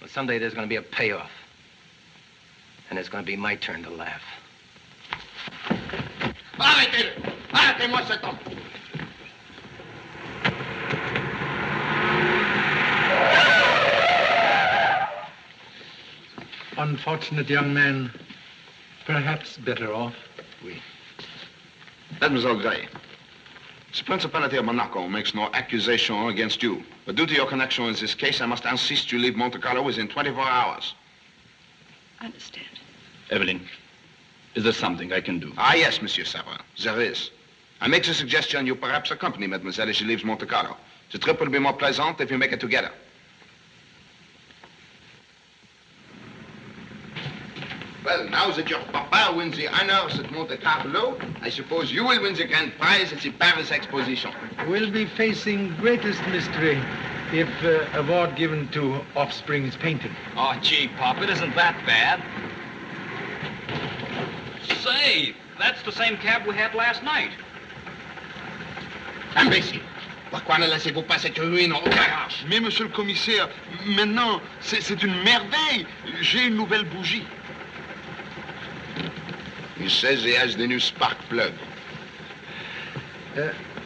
Well, someday there's going to be a payoff. And it's going to be my turn to laugh. Arrêtez-le! Arrêtez-moi cet homme! Unfortunate young man, perhaps better off. Oui. Mademoiselle Gray, the Principality of Monaco makes no accusation against you. But due to your connection in this case, I must insist you leave Monte Carlo within 24 hours. I understand. Evelyn, is there something I can do? Ah, yes, Monsieur Savin, there is. I make the suggestion you perhaps accompany Mademoiselle as she leaves Monte Carlo. The trip will be more pleasant if you make it together. Well, now that your papa wins the honors at Monte Carlo, I suppose you will win the grand prize at the Paris Exposition. We'll be facing greatest mystery if award given to Offspring's painting. Oh, gee, Pop, it isn't that bad. Say, that's the same cab we had last night. Imbécile! Pourquoi ne laissez-vous pas cette ruine au garage? Mais, monsieur le commissaire, maintenant, c'est une merveille. J'ai une nouvelle bougie. He says he has the new spark plug.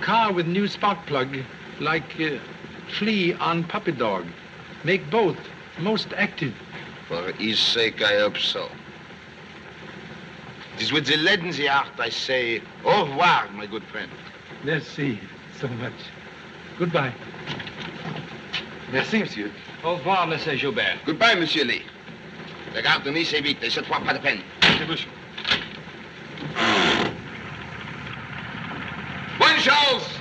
Car with new spark plug, like flea on puppy dog. Make both most active. For his sake, I hope so. It is with the lead in the heart I say, au revoir, my good friend. Merci so much. Goodbye. Merci, monsieur. Au revoir, Monsieur Joubert. Goodbye, Monsieur Lee. La gare de Nice est vite, et cette fois, pas de peine. Bonne chance!